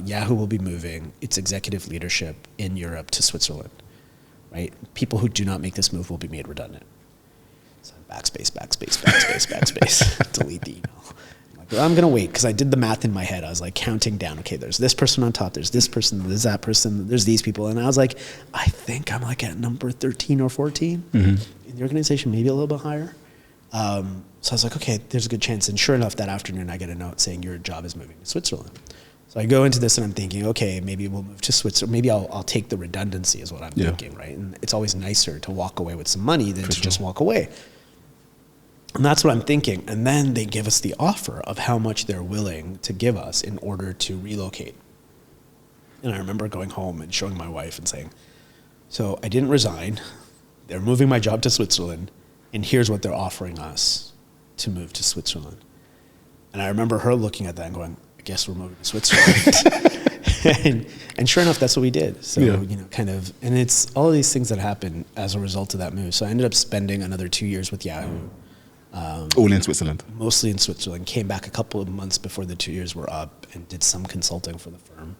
Yahoo will be moving its executive leadership in Europe to Switzerland, right? People who do not make this move will be made redundant. So backspace, delete the email. I'm going to wait because I did the math in my head. I was like counting down. Okay, there's this person on top. There's this person. There's that person. There's these people. And I was like, I think I'm like at number 13 or 14 in the organization, maybe a little bit higher. So I was like, okay, there's a good chance. And sure enough, that afternoon, I get a note saying your job is moving to Switzerland. So I go into this and I'm thinking, okay, maybe we'll move to Switzerland. Maybe I'll take the redundancy is what I'm thinking, right? And it's always nicer to walk away with some money than to just walk away. And that's what I'm thinking. And then they give us the offer of how much they're willing to give us in order to relocate. And I remember going home and showing my wife and saying, so I didn't resign. They're moving my job to Switzerland. And here's what they're offering us to move to Switzerland. And I remember her looking at that and going, I guess we're moving to Switzerland. and sure enough, that's what we did. So, and it's all of these things that happen as a result of that move. So I ended up spending another 2 years with Yahoo. All in Switzerland? Mostly in Switzerland. Came back a couple of months before the 2 years were up and did some consulting for the firm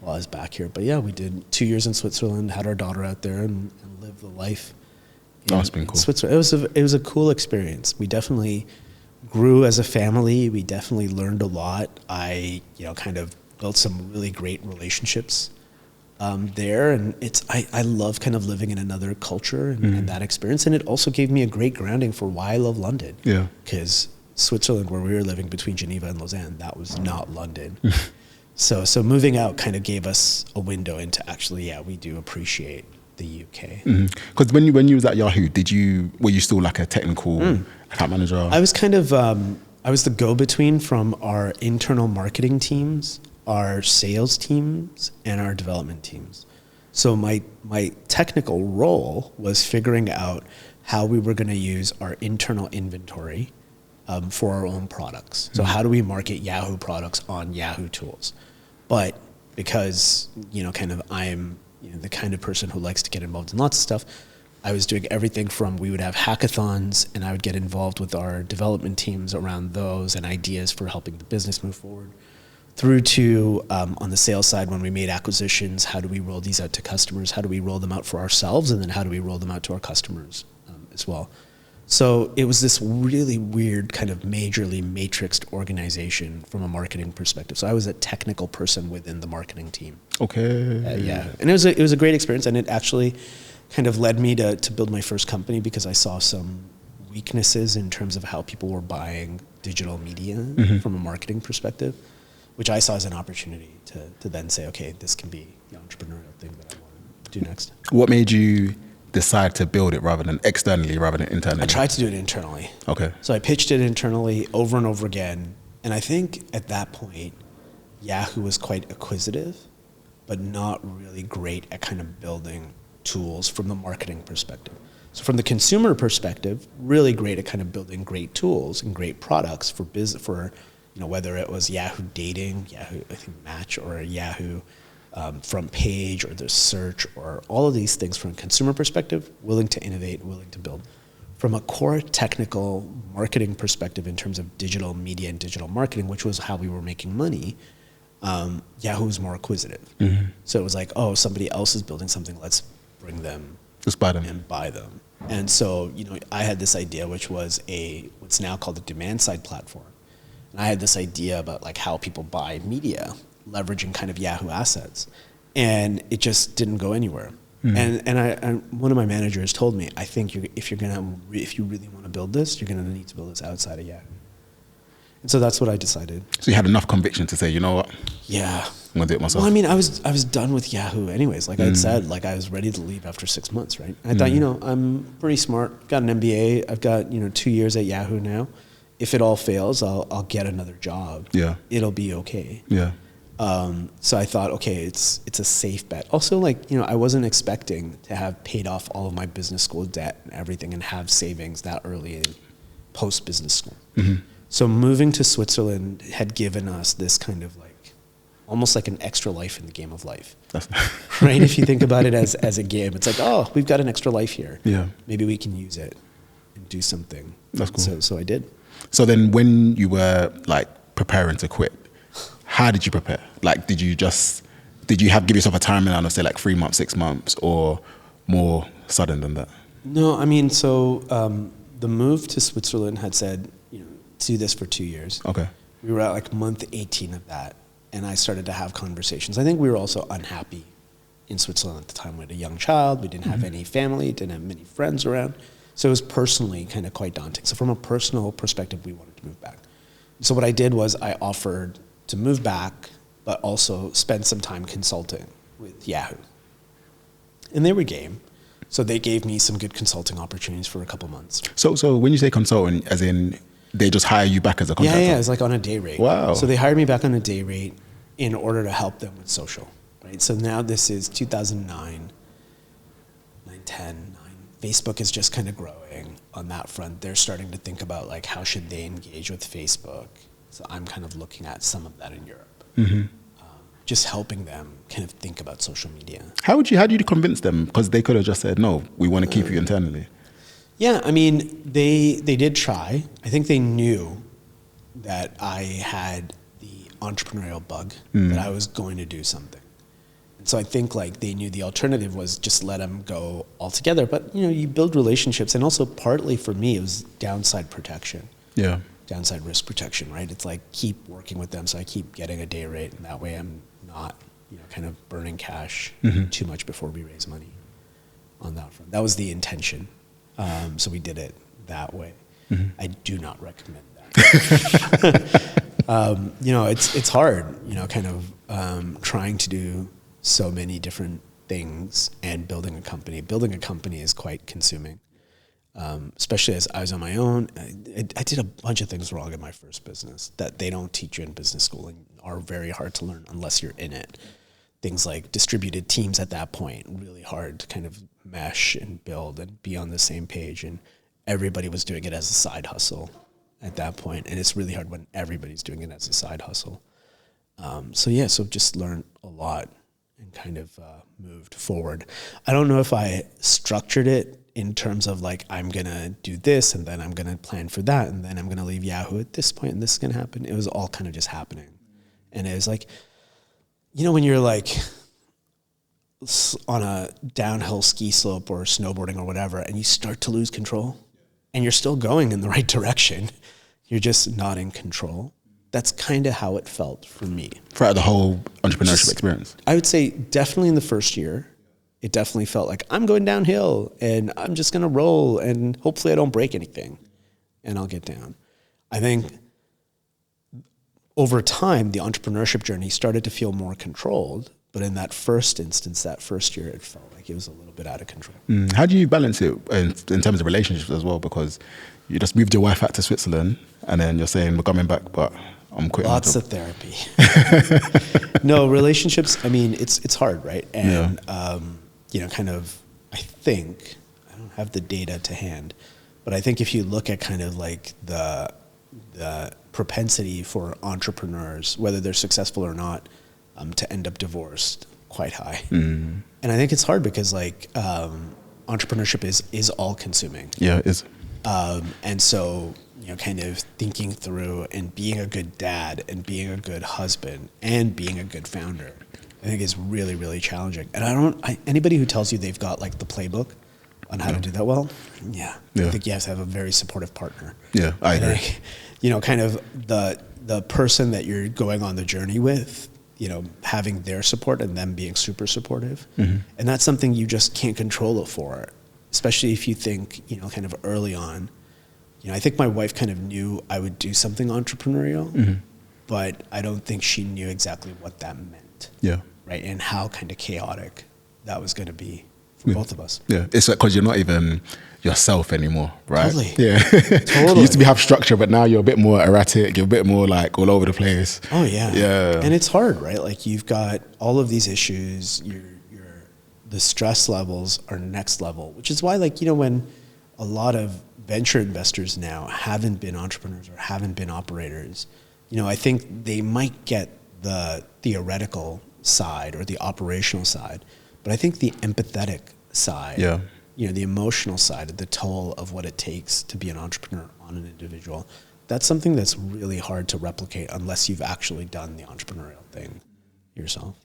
while I was back here. But yeah, we did 2 years in Switzerland, had our daughter out there and lived the life. That's been cool. Switzerland. It was a cool experience. We definitely grew as a family. We definitely learned a lot. I, kind of built some really great relationships there, and I love kind of living in another culture and that experience, and it also gave me a great grounding for why I love London. Yeah, because Switzerland, where we were living between Geneva and Lausanne, that was not London. So moving out kind of gave us a window into actually, we do appreciate the UK. Because when you was at Yahoo, were you still like a technical account manager? I was kind of I was the go-between from our internal marketing teams, our sales teams, and our development teams. So my technical role was figuring out how we were going to use our internal inventory for our own products. So how do we market Yahoo products on Yahoo tools? But because, I'm the kind of person who likes to get involved in lots of stuff, I was doing everything from we would have hackathons and I would get involved with our development teams around those and ideas for helping the business move forward, through to on the sales side when we made acquisitions, how do we roll these out to customers? How do we roll them out for ourselves? And then how do we roll them out to our customers as well? So it was this really weird kind of majorly matrixed organization from a marketing perspective. So I was a technical person within the marketing team. Okay. Yeah, and it was a great experience, and it actually kind of led me to build my first company because I saw some weaknesses in terms of how people were buying digital media from a marketing perspective, which I saw as an opportunity to then say, okay, this can be the entrepreneurial thing that I want to do next. What made you decide to build it rather than externally, rather than internally? I tried to do it internally. Okay. So I pitched it internally over and over again. And I think at that point, Yahoo was quite acquisitive, but not really great at kind of building tools from the marketing perspective. So from the consumer perspective, really great at kind of building great tools and great products for business, for, you know, whether it was Yahoo Dating, Yahoo, I think Match, or Yahoo front page, or the search, or all of these things from a consumer perspective, willing to innovate, willing to build. From a core technical marketing perspective in terms of digital media and digital marketing, which was how we were making money, Yahoo was more acquisitive. So it was like, oh, somebody else is building something, let's bring them. Just buy them. And buy them. And so, you know, I had this idea, which was what's now called a demand side platform. And I had this idea about like how people buy media, leveraging kind of Yahoo assets, and it just didn't go anywhere. And one of my managers told me, I think if you really want to build this, you're going to need to build this outside of Yahoo. And so that's what I decided. So you had enough conviction to say, you know what? Yeah. I'm gonna do it myself. Well, I mean, I was done with Yahoo anyways. Like I'd said, like I was ready to leave after 6 months, right? I thought, you know, I'm pretty smart, got an MBA, I've got, you know, 2 years at Yahoo now. If it all fails, I'll get another job. Yeah. It'll be okay. Yeah. So I thought, okay, it's a safe bet. Also, like, you know, I wasn't expecting to have paid off all of my business school debt and everything and have savings that early in post business school. So moving to Switzerland had given us this kind of like, almost like an extra life in the game of life. Right? If you think about it as a game, it's like, oh, we've got an extra life here. Yeah. Maybe we can use it and do something. That's cool. So I did. So then when you were like preparing to quit, how did you prepare? Like, did you give yourself a timeline of say like 3 months, 6 months, or more sudden than that? No, I mean, so the move to Switzerland had said, you know, do this for 2 years. Okay. We were at like month 18 of that. And I started to have conversations. I think we were also unhappy in Switzerland at the time. We had a young child. We didn't have any family, didn't have many friends around. So it was personally kind of quite daunting. So from a personal perspective, we wanted to move back. So what I did was I offered to move back, but also spend some time consulting with Yahoo. And they were game. So they gave me some good consulting opportunities for a couple months. So when you say consultant, as in they just hire you back as a contractor? Yeah, it's like on a day rate. Wow. So they hired me back on a day rate in order to help them with social, right? So now this is 2009, 10. Facebook is just kind of growing on that front. They're starting to think about like how should they engage with Facebook. So I'm kind of looking at some of that in Europe. Just helping them kind of think about social media. How do you convince them? Because they could have just said, no, we want to keep you internally. Yeah, I mean, they did try. I think they knew that I had the entrepreneurial bug, that I was going to do something. And so I think like they knew the alternative was just let them go altogether. But, you know, you build relationships, and also partly for me, it was downside protection. Yeah. Downside risk protection, right? It's like keep working with them so I keep getting a day rate, and that way I'm not, you know, kind of burning cash too much before we raise money on that front. That was the intention. So we did it that way. I do not recommend that. You know, it's hard, you know, kind of trying to do so many different things and building a company. Building a company is quite consuming, especially as I was on my own. I did a bunch of things wrong in my first business that they don't teach you in business school and are very hard to learn unless you're in it. Things like distributed teams at that point, really hard to kind of mesh and build and be on the same page. And everybody was doing it as a side hustle at that point. And it's really hard when everybody's doing it as a side hustle. So just learned a lot and kind of moved forward. I don't know if I structured it in terms of like, I'm going to do this and then I'm going to plan for that. And then I'm going to leave Yahoo at this point and this is going to happen. It was all kind of just happening. And it was like, you know, when you're like on a downhill ski slope or snowboarding or whatever, and you start to lose control, and you're still going in the right direction. You're just not in control. That's kind of how it felt for me. Throughout the whole entrepreneurship experience? I would say definitely in the first year, it definitely felt like I'm going downhill and I'm just going to roll and hopefully I don't break anything and I'll get down. I think over time, the entrepreneurship journey started to feel more controlled. But in that first instance, that first year, it felt like it was a little bit out of control. How do you balance it in terms of relationships as well? Because you just moved your wife out to Switzerland and then you're saying, we're coming back, but I'm quitting. Lots of therapy. No, relationships, I mean, it's hard, right? And, you know, kind of, I think, I don't have the data to hand, but I think if you look at kind of like the propensity for entrepreneurs, whether they're successful or not, to end up divorced, quite high. And I think it's hard because like entrepreneurship is all consuming. Yeah, it is. And so, you know, kind of thinking through and being a good dad and being a good husband and being a good founder, I think is really, really challenging. And anybody who tells you they've got like the playbook on how to do that well, I think you have to have a very supportive partner. Yeah, I agree. You know, kind of the person that you're going on the journey with, you know, having their support and them being super supportive. And that's something you just can't control it for, especially if you think, you know, kind of early on. You know, I think my wife kind of knew I would do something entrepreneurial, but I don't think she knew exactly what that meant. Yeah. Right. And how kind of chaotic that was going to be for both of us. Yeah. It's like, cause you're not even yourself anymore, right? Totally. Yeah. Totally. You used to have structure, but now you're a bit more erratic. You're a bit more like all over the place. Oh yeah. Yeah. And it's hard, right? Like you've got all of these issues, the stress levels are next level, which is why, like, you know, when a lot of venture investors now haven't been entrepreneurs or haven't been operators, you know, I think they might get the theoretical side or the operational side, but I think the empathetic side, you know, the emotional side of the toll of what it takes to be an entrepreneur on an individual, that's something that's really hard to replicate unless you've actually done the entrepreneurial thing yourself.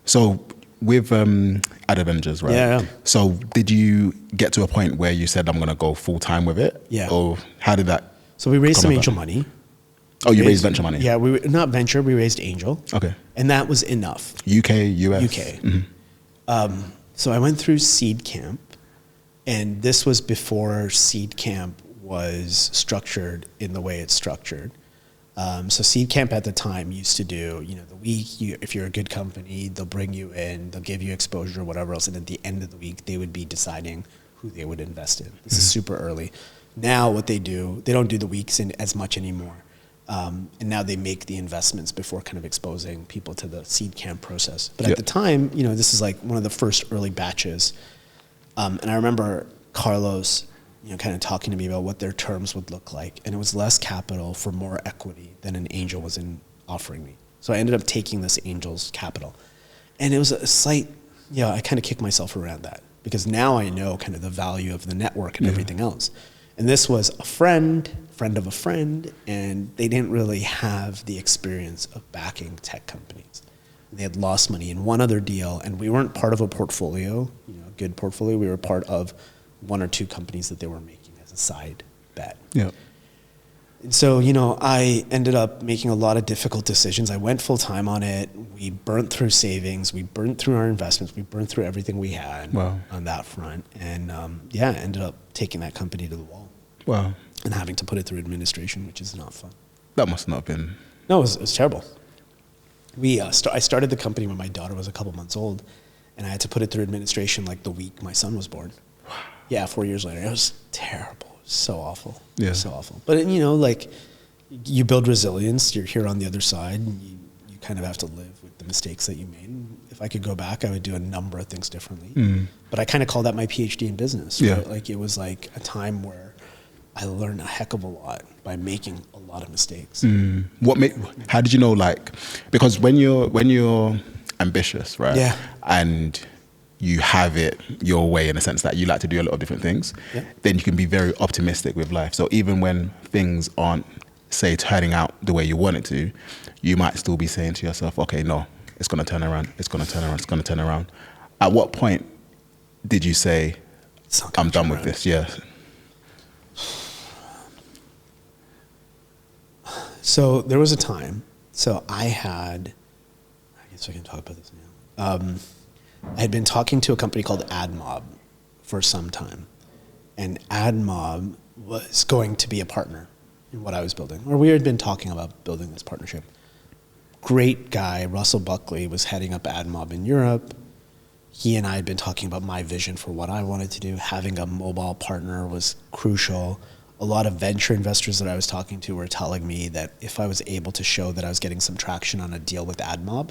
So with Ad Avengers, right? Yeah. So did you get to a point where you said, I'm going to go full time with it? Yeah. Or how did that? So we raised some angel money. Oh, you raised venture money? Yeah, not venture, we raised angel. Okay. And that was enough. UK, US? UK. So I went through Seed Camp, and this was before Seed Camp was structured in the way it's structured. So Seed Camp at the time used to do, you know, the week, if you're a good company, they'll bring you in, they'll give you exposure, whatever else, and at the end of the week, they would be deciding who they would invest in. This is super early. Now what they do, they don't do the weeks in as much anymore. And now they make the investments before kind of exposing people to the Seed Camp process. But at the time, you know, this is like one of the first early batches. And I remember Carlos, you know, kind of talking to me about what their terms would look like. And it was less capital for more equity than an angel was offering me. So I ended up taking this angel's capital. And it was a slight, you know, I kind of kicked myself around that because now I know kind of the value of the network and everything else. And this was a friend of a friend, and they didn't really have the experience of backing tech companies. They had lost money in one other deal, and we weren't part of a portfolio, you know, a good portfolio. We were part of one or two companies that they were making as a side bet. Yeah. And so, you know, I ended up making a lot of difficult decisions. I went full time on it. We burnt through savings. We burnt through our investments. We burnt through everything we had on that front. And ended up taking that company to the wall. Wow. And having to put it through administration, which is not fun. That must not have been. No, it was terrible. I started the company when my daughter was a couple months old, and I had to put it through administration like the week my son was born. Wow. Yeah, 4 years later. It was terrible. It was so awful. Yeah. So awful. But, you know, like, you build resilience. You're here on the other side, and you kind of have to live with the mistakes that you made. And if I could go back, I would do a number of things differently. But I kind of call that my PhD in business. Right? Yeah. Like, it was like a time where I learned a heck of a lot by making a lot of mistakes. How did you know, like, because when you're ambitious, right? Yeah. And you have it your way in a sense that you like to do a lot of different things, then you can be very optimistic with life. So even when things aren't, say, turning out the way you want it to, you might still be saying to yourself, okay, no, it's going to turn around. It's going to turn around. It's going to turn around. At what point did you say, I'm done with this? Yeah. So there was a time. So I guess I can talk about this now. I had been talking to a company called AdMob for some time, and AdMob was going to be a partner in what I was building, or we had been talking about building this partnership. Great guy, Russell Buckley, was heading up AdMob in Europe. He and I had been talking about my vision for what I wanted to do. Having a mobile partner was crucial. A lot of venture investors that I was talking to were telling me that if I was able to show that I was getting some traction on a deal with AdMob,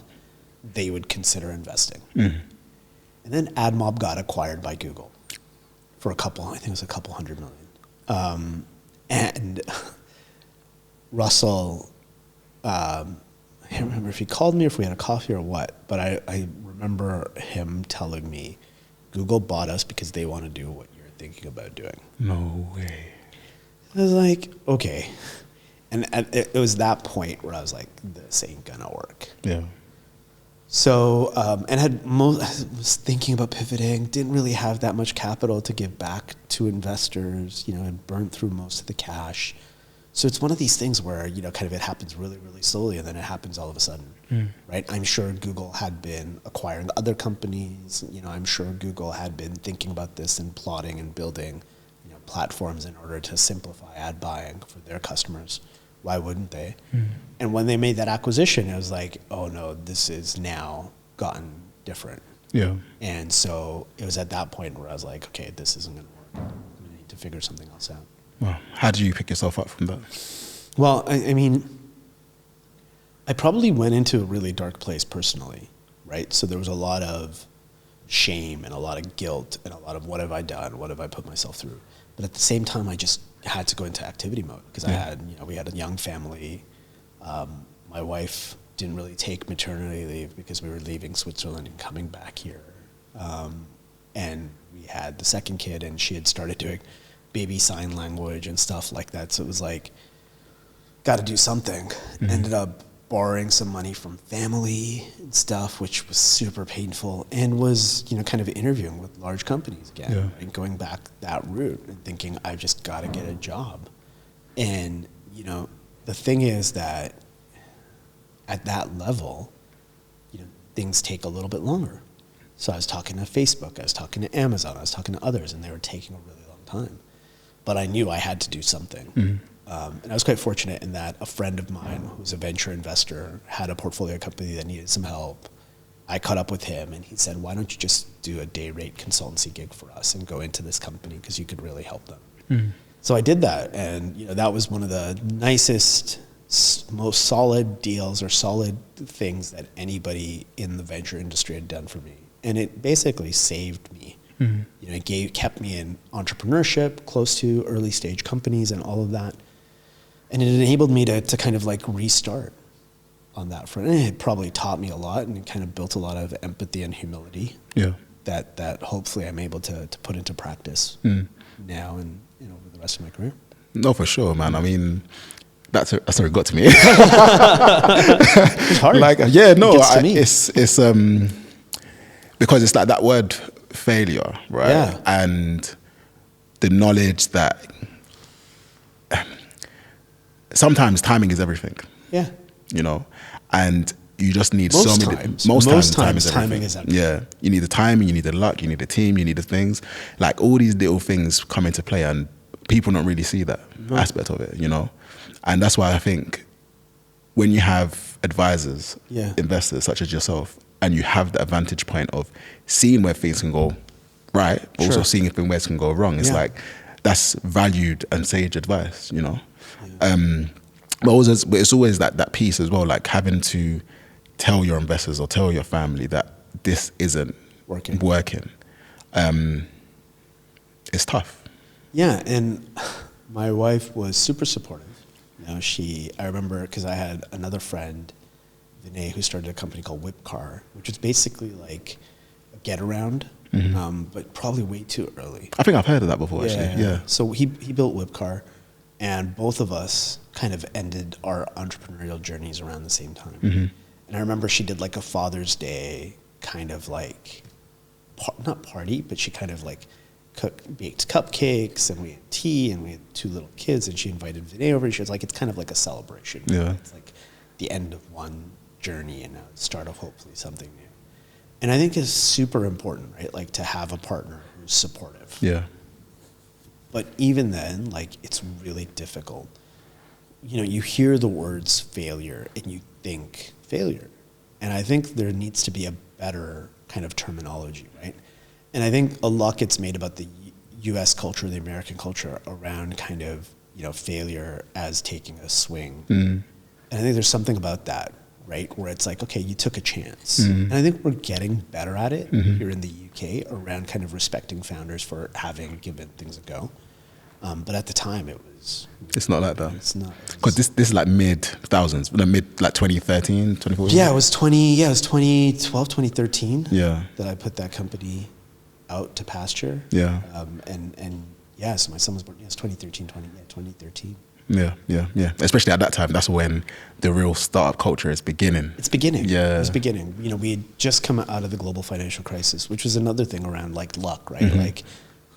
they would consider investing. And then AdMob got acquired by Google for I think it was a couple $100 million. And Russell, I can't remember if he called me or if we had a coffee or what, but I remember him telling me, Google bought us because they want to do what you're thinking about doing. No way. I was like, okay. And it was that point where I was like, this ain't gonna work. Yeah. So, and was thinking about pivoting, didn't really have that much capital to give back to investors, and burnt through most of the cash. So it's one of these things where, kind of it happens really, really slowly and then it happens all of a sudden, right? I'm sure Google had been acquiring other companies. I'm sure Google had been thinking about this and plotting and building, platforms in order to simplify ad buying for their customers. Why wouldn't they? And when they made that acquisition, it was like, oh no, this is now gotten different. Yeah. And so it was at that point where I was like, okay, this isn't going to work. I'm going to need to figure something else out. Well, how did you pick yourself up from that? Well, I mean, I probably went into a really dark place personally, right? So there was a lot of shame and a lot of guilt and a lot of what have I done? What have I put myself through? But at the same time, I just had to go into activity mode because we had a young family. My wife didn't really take maternity leave because we were leaving Switzerland and coming back here. And we had the second kid and she had started doing baby sign language and stuff like that. So it was like, got to do something. Ended up borrowing some money from family and stuff, which was super painful, and was, kind of interviewing with large companies again, and going back that route and thinking, I've just got to get a job. And, the thing is that at that level, things take a little bit longer. So I was talking to Facebook, I was talking to Amazon, I was talking to others, and they were taking a really long time. But I knew I had to do something. And I was quite fortunate in that a friend of mine who's a venture investor had a portfolio company that needed some help. I caught up with him and he said, why don't you just do a day rate consultancy gig for us and go into this company because you could really help them. So I did that, and that was one of the nicest, most solid deals or solid things that anybody in the venture industry had done for me. And it basically saved me. It kept me in entrepreneurship, close to early stage companies and all of that. And it enabled me to kind of like restart on that front. And it probably taught me a lot, and it kind of built a lot of empathy and humility that hopefully I'm able to put into practice now and over the rest of my career. No, for sure, man. I mean, that's how it got to me. It's hard. It's because it's like that word failure, right? Yeah. And the knowledge that sometimes timing is everything. Yeah. And you just need Most times time is everything. timing is everything. Yeah. You need the timing, you need the luck, you need the team, you need the things. Like all these little things come into play, and people don't really see that aspect of it, And that's why I think when you have advisors, investors such as yourself, and you have the advantage point of seeing where things can go right, but also seeing where things can go wrong. It's like, that's valued and sage advice, But it's always that piece as well, like having to tell your investors or tell your family that this isn't working. It's tough. Yeah, and my wife was super supportive. I remember because I had another friend, Vinay, who started a company called Whipcar, which was basically like a get around, but probably way too early. I think I've heard of that before, actually. Yeah. So he built Whipcar, and both of us kind of ended our entrepreneurial journeys around the same time. And I remember she did like a Father's Day kind of like, not party, but she kind of like baked cupcakes, and we had tea, and we had 2 little kids, and she invited Vinay over. She was like, it's kind of like a celebration. Yeah. It's like the end of one journey and a start of hopefully something new. And I think it's super important, right? Like to have a partner who's supportive. Yeah. But even then, like it's really difficult. You know, you hear the words failure and you think failure. And I think there needs to be a better kind of terminology, right? And I think a lot gets made about the US culture, the American culture around kind of, you know, failure as taking a swing. And I think there's something about that, right? Where it's like, okay, you took a chance. And I think we're getting better at it here in the UK around kind of respecting founders for having given things a go. But at the time it's not like that. It's not. Because this is like mid-thousands, like 2013, 2014? Yeah, it was 2012, 2013 that I put that company out to pasture. Yeah. And yeah, so my son was born, 2013. Yeah. Especially at that time, that's when the real startup culture is beginning. It's beginning. Yeah. It was beginning. You know, we had just come out of the global financial crisis, which was another thing around like luck, right? Like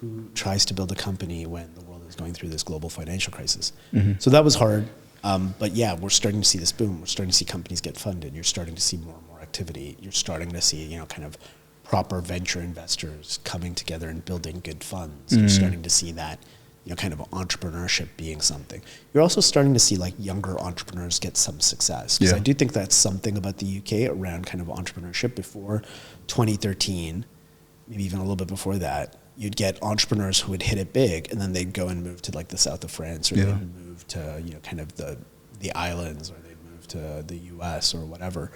who tries to build a company when the world is going through this global financial crisis? So that was hard. But yeah, we're starting to see this boom. We're starting to see companies get funded. You're starting to see more and more activity. You're starting to see, you know, kind of proper venture investors coming together and building good funds. You're starting to see that, you know, kind of entrepreneurship being something. You're also starting to see like younger entrepreneurs get some success. Because I do think that's something about the UK around kind of entrepreneurship. Before 2013, maybe even a little bit before that, you'd get entrepreneurs who would hit it big and then they'd go and move to like the south of France, or they'd move to, you know, kind of the islands, or they'd move to the US or whatever.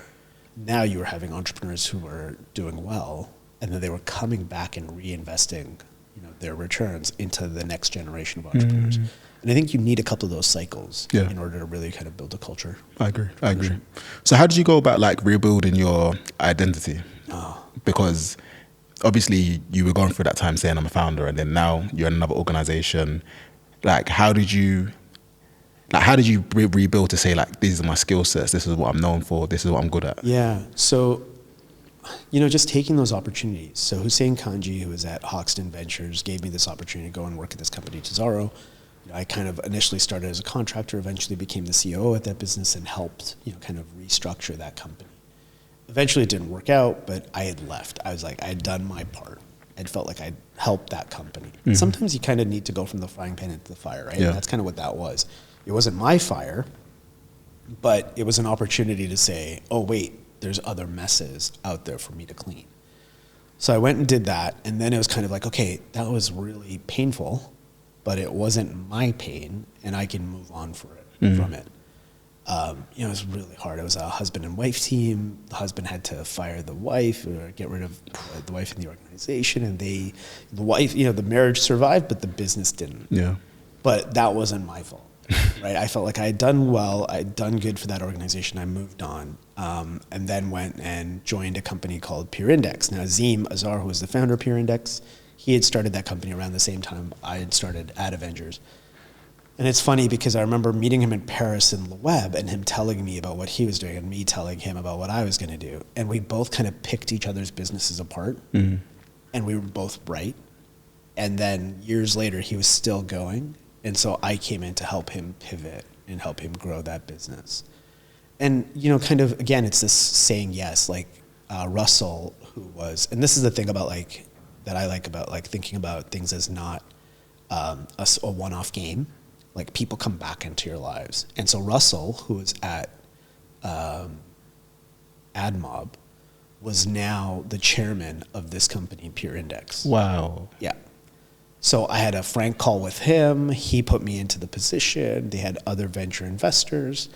Now you were having entrepreneurs who were doing well, and then they were coming back and reinvesting, you know, their returns into the next generation of entrepreneurs. And I think you need a couple of those cycles in order to really kind of build a culture. I agree. So how did you go about like rebuilding your identity? Because obviously you were going through that time saying I'm a founder, and then now you're in another organization. Like how did you rebuild to say like, these are my skill sets, this is what I'm known for, this is what I'm good at? Yeah, so, you know, just taking those opportunities. So Hussein Kanji, who was at Hoxton Ventures, gave me this opportunity to go and work at this company, Tesoro. You know, I kind of initially started as a contractor, eventually became the COO at that business and helped, you know, kind of restructure that company. Eventually it didn't work out, but I had left. I was like, I had done my part. I'd felt like I'd helped that company. Sometimes you kind of need to go from the frying pan into the fire, right? And that's kind of what that was. It wasn't my fire, but it was an opportunity to say, oh, wait, there's other messes out there for me to clean. So I went and did that, and then it was kind of like, okay, that was really painful, but it wasn't my pain, and I can move on from it. You know, it was really hard. It was a husband and wife team. The husband had to fire the wife or get rid of the wife in the organization, and the wife, you know, the marriage survived, but the business didn't. Yeah. But that wasn't my fault. Right, I felt like I had done well, I'd done good for that organization, I moved on, and then went and joined a company called Peer Index. Now Azim Azar, who was the founder of Peer Index, he had started that company around the same time I had started Ad Avengers. And it's funny because I remember meeting him in Paris in Le Web and him telling me about what he was doing and me telling him about what I was going to do. And we both kind of picked each other's businesses apart, and we were both right. And then years later, he was still going. And so I came in to help him pivot and help him grow that business. And, you know, kind of, again, it's this saying yes, like Russell, who was, and this is the thing about like, that I like about like thinking about things as not a one-off game. Like people come back into your lives. And so Russell, who was at AdMob, was now the chairman of this company, Peer Index. Wow. Yeah. So I had a frank call with him. He put me into the position. They had other venture investors,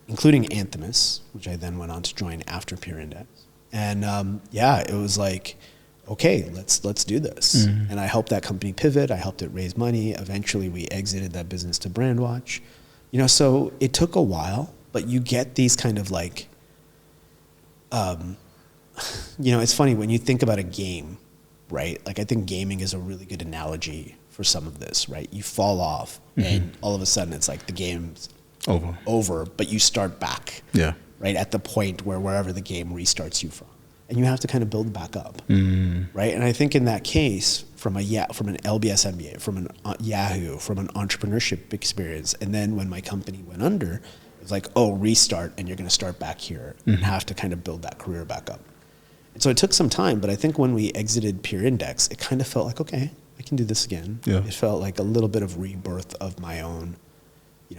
including Anthemis, which I then went on to join after Peer Index. And yeah, it was like, okay, let's do this. And I helped that company pivot. I helped it raise money. Eventually, we exited that business to Brandwatch. You know, so it took a while, but you get these kind of like, you know, it's funny when you think about a game, right? Like I think gaming is a really good analogy for some of this, right? You fall off and all of a sudden it's like the game's over, but you start back, right? At the point where wherever the game restarts you from. and you have to kind of build back up, right? And I think in that case, from an LBS MBA, from an Yahoo, from an entrepreneurship experience, and then when my company went under, it was like, oh, restart, and you're going to start back here and have to kind of build that career back up. And so it took some time, but I think when we exited Peer Index, it kind of felt like, okay, I can do this again. Yeah. It felt like a little bit of rebirth of my own,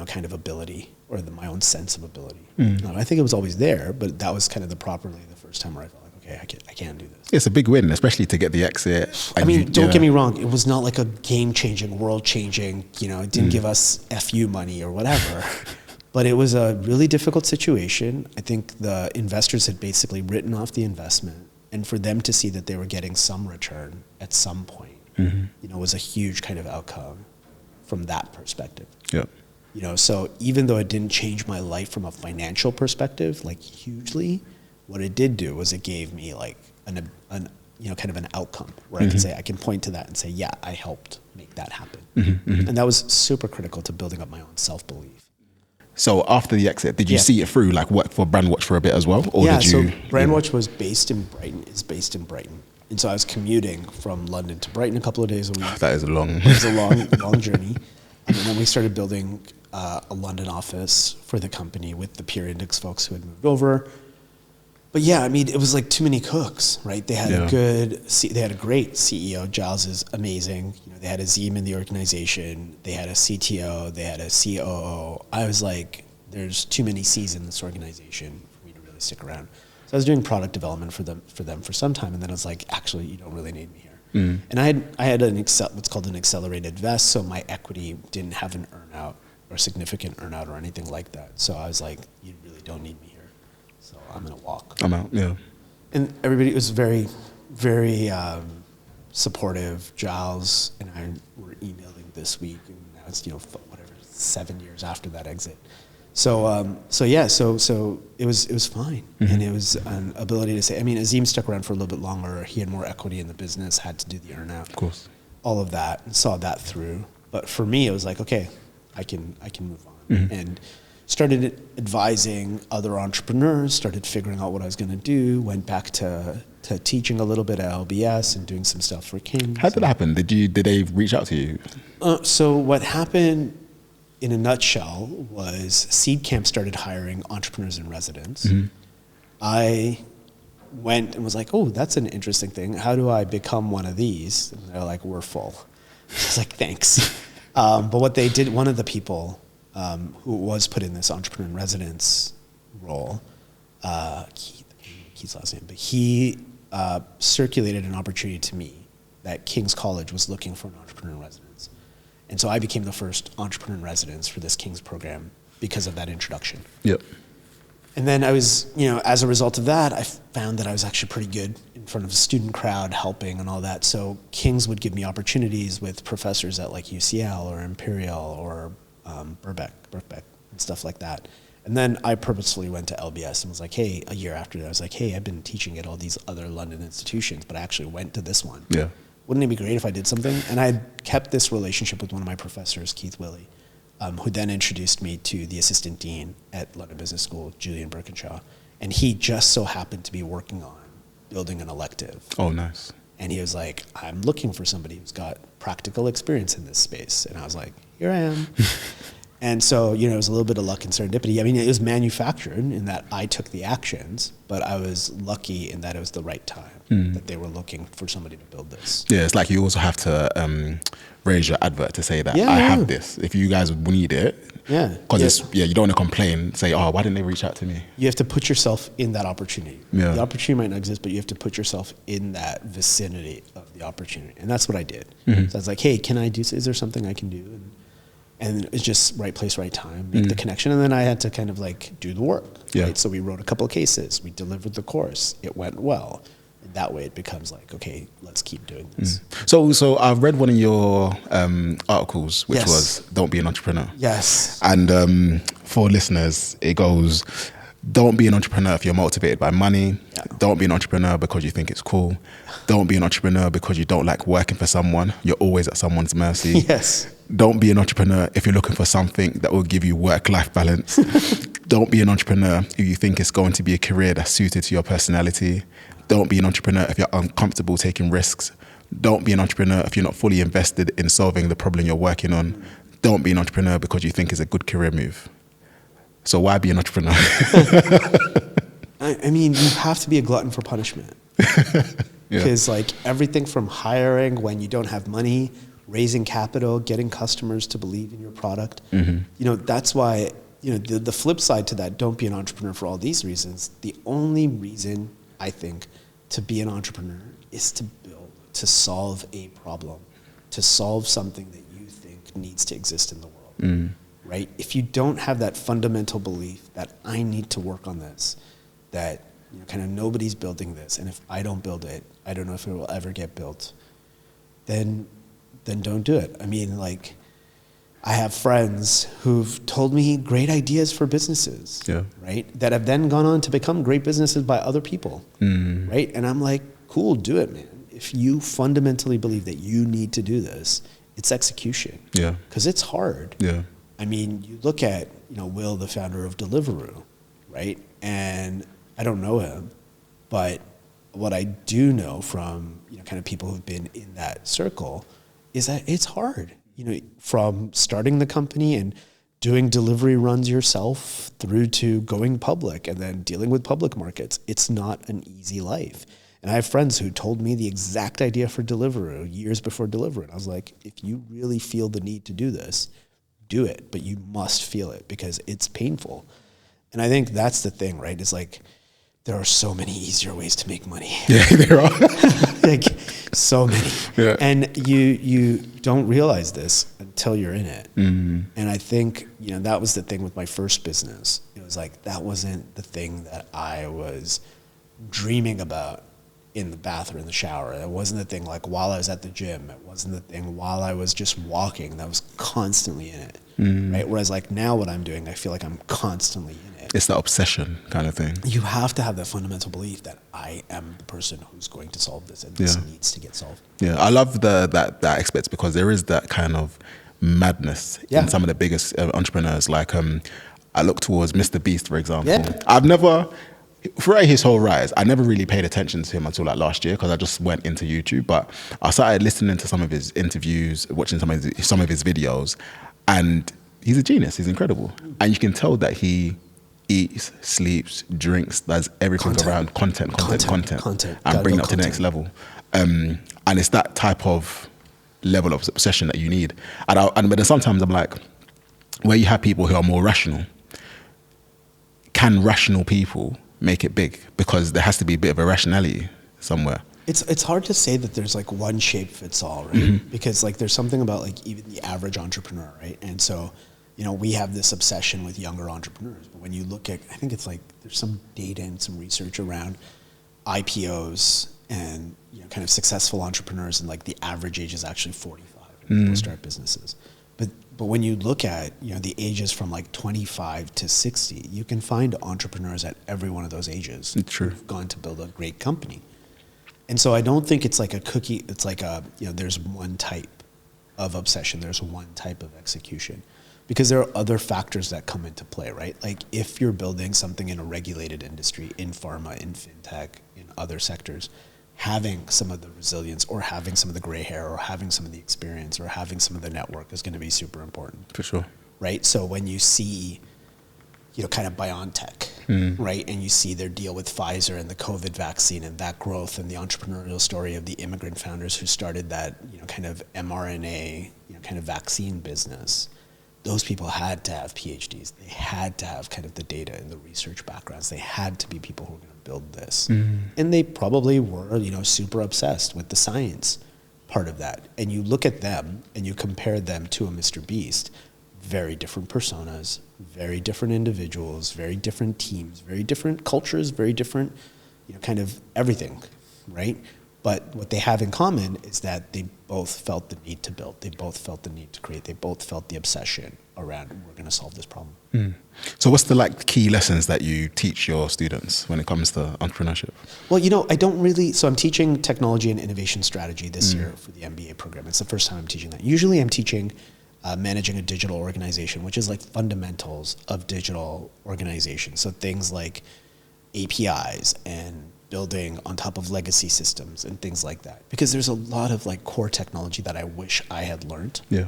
kind of ability, or my own sense of ability. I think it was always there, but that was kind of the first time where I felt like, okay, I can do this. It's a big win, especially to get the exit. I mean, don't get me wrong. It was not like a game-changing, world-changing, it didn't give us FU money or whatever. But it was a really difficult situation. I think the investors had basically written off the investment. And for them to see that they were getting some return at some point, was a huge kind of outcome from that perspective. Yep. So even though it didn't change my life from a financial perspective, like hugely, what it did do was it gave me like kind of an outcome where I can say, I can point to that and say, yeah, I helped make that happen. And that was super critical to building up my own self-belief. So after the exit, did you see it through, like work for Brandwatch for a bit as well? Or yeah, did you, so Brandwatch was based in Brighton. And so I was commuting from London to Brighton a couple of days a week. That is a long... It was a long journey. And then we started building a London office for the company with the Peer Index folks who had moved over. But yeah, I mean, it was like too many cooks, right? They had they had a great CEO. Giles is amazing. They had a Zim in the organization. They had a CTO. They had a COO. I was like, there's too many C's in this organization for me to really stick around. So I was doing product development for them for some time, and then I was like, actually, you don't really need me here. And I had what's called an accelerated vest, so my equity didn't have an earnout or significant earnout or anything like that. So I was like, you really don't need me here. So I'm gonna walk. I'm out. Yeah. And everybody was very, very supportive. Giles and I were emailing this week, and now it's 7 years after that exit. So it was fine, and it was an ability to say. I mean, Azim stuck around for a little bit longer. He had more equity in the business, had to do the earnout, of course, all of that, and saw that through. But for me, it was like, okay, I can move on, and started advising other entrepreneurs. Started figuring out what I was going to do. Went back to teaching a little bit at LBS and doing some stuff for Kings. How did that happen? Did they reach out to you? So what happened, in a nutshell, was Seed Camp started hiring entrepreneurs in residence. I went and was like, oh, that's an interesting thing. How do I become one of these? And they're like, we're full. I was like, thanks. But what they did, one of the people who was put in this entrepreneur in residence role, Keith's last name, but he circulated an opportunity to me that King's College was looking for an entrepreneur in residence. And so I became the first entrepreneur in residence for this King's program because of that introduction. Yep. And then I was, as a result of that, I found that I was actually pretty good in front of a student crowd helping and all that. So King's would give me opportunities with professors at like UCL or Imperial or Birkbeck and stuff like that. And then I purposefully went to LBS and was like, hey, a year after that, I was like, hey, I've been teaching at all these other London institutions, but I actually went to this one. Yeah. Wouldn't it be great if I did something? And I had kept this relationship with one of my professors, Keith Willey, who then introduced me to the assistant dean at London Business School, Julian Birkinshaw. And he just so happened to be working on building an elective. Oh, nice. And he was like, I'm looking for somebody who's got practical experience in this space. And I was like, here I am. And so, it was a little bit of luck and serendipity. I mean, it was manufactured in that I took the actions, but I was lucky in that it was the right time that they were looking for somebody to build this. Yeah, it's like you also have to raise your advert to say that I have this. If you guys need it, because you don't want to complain, say, oh, why didn't they reach out to me? You have to put yourself in that opportunity. Yeah. The opportunity might not exist, but you have to put yourself in that vicinity of the opportunity. And that's what I did. So I was like, hey, can I do, is there something I can do? And it's just right place, right time, make the connection. And then I had to kind of like do the work. Yeah. Right? So we wrote a couple of cases. We delivered the course. It went well. And that way it becomes like, okay, let's keep doing this. So I've read one of your articles, which was Don't Be an Entrepreneur. Yes. And for listeners, it goes, don't be an entrepreneur if you're motivated by money. Yeah. Don't be an entrepreneur because you think it's cool. Don't be an entrepreneur because you don't like working for someone. You're always at someone's mercy. Yes. Don't be an entrepreneur if you're looking for something that will give you work-life balance. Don't be an entrepreneur if you think it's going to be a career that's suited to your personality. Don't be an entrepreneur if you're uncomfortable taking risks. Don't be an entrepreneur if you're not fully invested in solving the problem you're working on. Don't be an entrepreneur because you think it's a good career move. So why be an entrepreneur? I mean, you have to be a glutton for punishment. Because like everything from hiring when you don't have money, raising capital, getting customers to believe in your product, you know, that's why, you know, the flip side to that, don't be an entrepreneur for all these reasons. The only reason I think to be an entrepreneur is to build, to solve a problem, to solve something that you think needs to exist in the world, right? If you don't have that fundamental belief that I need to work on this, that, you know, kind of nobody's building this, and if I don't build it, I don't know if it will ever get built, then don't do it. I mean, like, I have friends who've told me great ideas for businesses, right? That have then gone on to become great businesses by other people, right? And I'm like, cool, do it, man. If you fundamentally believe that you need to do this, it's execution. Because it's hard. I mean, you look at, you know, Will, the founder of Deliveroo, right? And I don't know him, but what I do know from, you know, kind of people who've been in that circle is that it's hard. You know, from starting the company and doing delivery runs yourself through to going public and then dealing with public markets. It's not an easy life. And I have friends who told me the exact idea for Deliveroo years before Deliveroo. And I was like, if you really feel the need to do this, do it, but you must feel it because it's painful. And I think that's the thing, right? It's like, there are so many easier ways to make money. Yeah, there are. Like, so many. And you don't realize this until you're in it. And I think, you know, that was the thing with my first business. It was like, that wasn't the thing that I was dreaming about in the bath or in the shower. It wasn't the thing like while I was at the gym. It wasn't the thing while I was just walking. That was constantly in it, right? Whereas like now what I'm doing, I feel like I'm constantly in it. It's the obsession kind of thing. You have to have that fundamental belief that I am the person who's going to solve this and this needs to get solved. I love that aspect because there is that kind of madness in some of the biggest entrepreneurs. Like I look towards Mr. Beast, for example. I've never... Throughout his whole rise, I never really paid attention to him until like last year because I just went into YouTube. But I started listening to some of his interviews, watching some of his videos, and he's a genius. He's incredible, and you can tell that he eats, sleeps, drinks, does everything around content, and bring it up to the next level. And it's that type of level of obsession that you need. But then sometimes I'm like, where you have people who are more rational, can rational people make it big? Because there has to be a bit of a rationality somewhere. It's hard to say that there's like one shape fits all, right? Because like there's something about like even the average entrepreneur, right? And so, you know, we have this obsession with younger entrepreneurs, but when you look at, I think it's like there's some data and some research around IPOs and, you know, kind of successful entrepreneurs, and like the average age is actually 45 when people start businesses. But when you look at, you know, the ages from like 25 to 60, you can find entrepreneurs at every one of those ages. It's true. Who've gone to build a great company. And so I don't think it's like a cookie. It's like a, you know, there's one type of obsession. There's one type of execution, because there are other factors that come into play, right? Like if you're building something in a regulated industry, in pharma, in fintech, in other sectors, having some of the resilience or having some of the gray hair or having some of the experience or having some of the network is going to be super important. For sure. Right? So when you see, you know, kind of BioNTech, right? And you see their deal with Pfizer and the COVID vaccine and that growth and the entrepreneurial story of the immigrant founders who started that, you know, kind of mRNA, you know, kind of vaccine business. Those people had to have PhDs. They had to have kind of the data and the research backgrounds. They had to be people who were going to build this. And they probably were, you know, super obsessed with the science part of that. And you look at them and you compare them to a Mr. Beast, very different personas, very different individuals, very different teams, very different cultures, very different, you know, kind of everything, right? But what they have in common is that they both felt the need to build. They both felt the need to create. They both felt the obsession around, we're going to solve this problem. So what's the like key lessons that you teach your students when it comes to entrepreneurship? Well, you know, I don't really, so I'm teaching technology and innovation strategy this year for the MBA program. It's the first time I'm teaching that. Usually I'm teaching managing a digital organization, which is like fundamentals of digital organization. So things like APIs and building on top of legacy systems and things like that. Because there's a lot of like core technology that I wish I had learned. Yeah.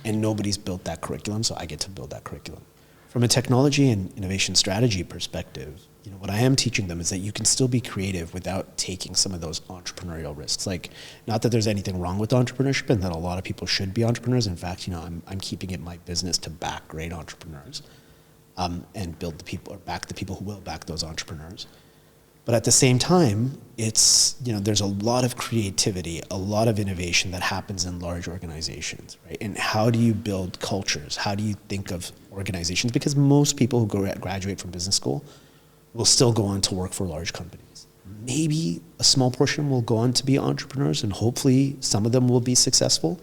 And nobody's built that curriculum, so I get to build that curriculum. From a technology and innovation strategy perspective, what I am teaching them is that you can still be creative without taking some of those entrepreneurial risks. Like, not that there's anything wrong with entrepreneurship and that a lot of people should be entrepreneurs. In fact, I'm keeping it my business to back great entrepreneurs, and build the people, or back the people who will back those entrepreneurs. But at the same time, it's, there's a lot of creativity, a lot of innovation that happens in large organizations, right? And how do you build cultures? How do you think of organizations? Because most people who graduate from business school will still go on to work for large companies. Maybe a small portion will go on to be entrepreneurs, and hopefully some of them will be successful.